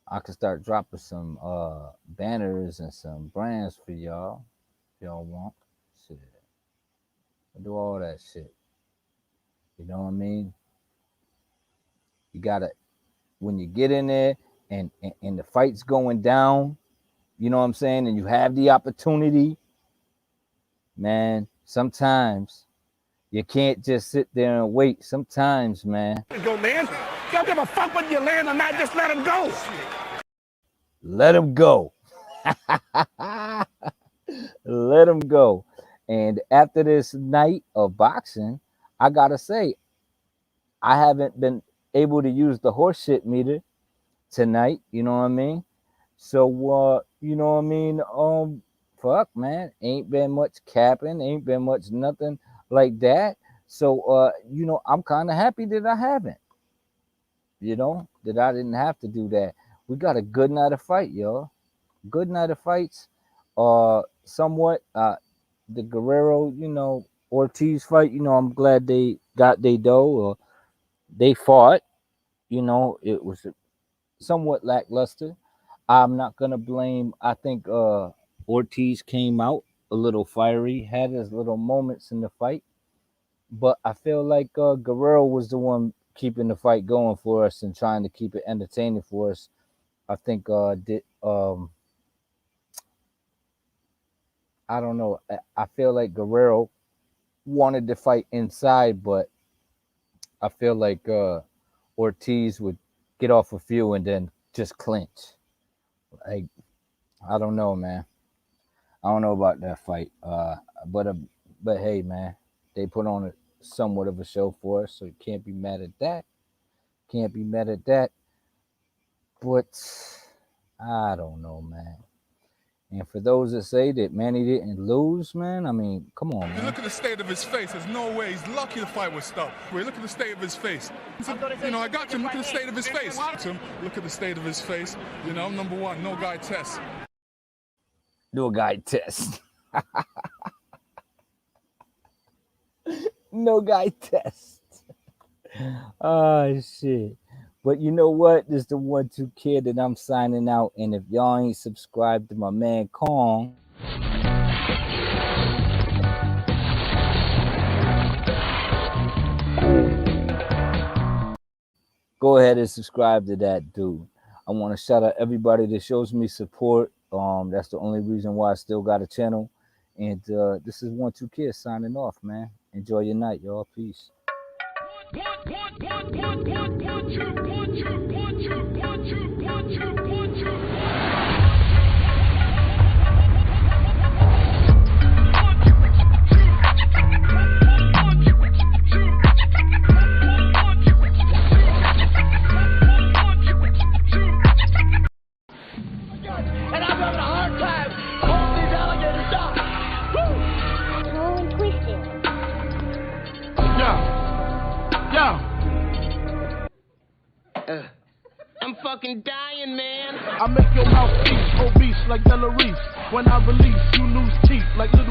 I can start dropping some banners and some brands for y'all if y'all want. Shit. I do all that shit. You know what I mean? You gotta, when you get in there and the fight's going down, you know what I'm saying, and you have the opportunity, man, sometimes you can't just sit there and wait. Sometimes, man. Go, man. Don't give a fuck whether you land or not. Just let him go. Let him go. Let him go. And after this night of boxing, I gotta say, I haven't been able to use the horse shit meter tonight. You know what I mean? So, you know what I mean? Fuck, man, ain't been much capping, ain't been much nothing like that. So, you know, I'm kind of happy that I haven't. You know, that I didn't have to do that. We got a good night of fight, y'all. Good night of fights. Somewhat. The Guerrero, you know, Ortiz fight. You know, I'm glad they got their dough. Or they fought. You know, it was somewhat lackluster. I'm not gonna blame. I think Ortiz came out a little fiery, had his little moments in the fight, but I feel like Guerrero was the one keeping the fight going for us and trying to keep it entertaining for us. I think I don't know. I feel like Guerrero wanted to fight inside, but I feel like Ortiz would get off a few and then just clinch. Like, I don't know, man. I don't know about that fight. But hey, man, they put on somewhat of a show for us, so you can't be mad at that. Can't be mad at that. But I don't know, man. And for those that say that Manny didn't lose, man, I mean, come on, man. Look at the state of his face. There's no way. He's lucky the fight was stopped. Wait, look at the state of his face. You know, I got him. Look at the state of his face. Look at the state of his face. You know, number one, no guy test. Do a guy test. No guy test. Oh shit. But you know what? This is the 1-2 kid and I'm signing out. And if y'all ain't subscribed to my man Kong, go ahead and subscribe to that dude. I want to shout out everybody that shows me support. That's the only reason why I still got a channel. And this is 1-2 Kid signing off, man. Enjoy your night, y'all. Peace. And I'm having a hard time holding these alligators down. Woo! Slow and twisted. I'm fucking dying, man. I make your mouth obese like Della Reese. When I release, you lose teeth like little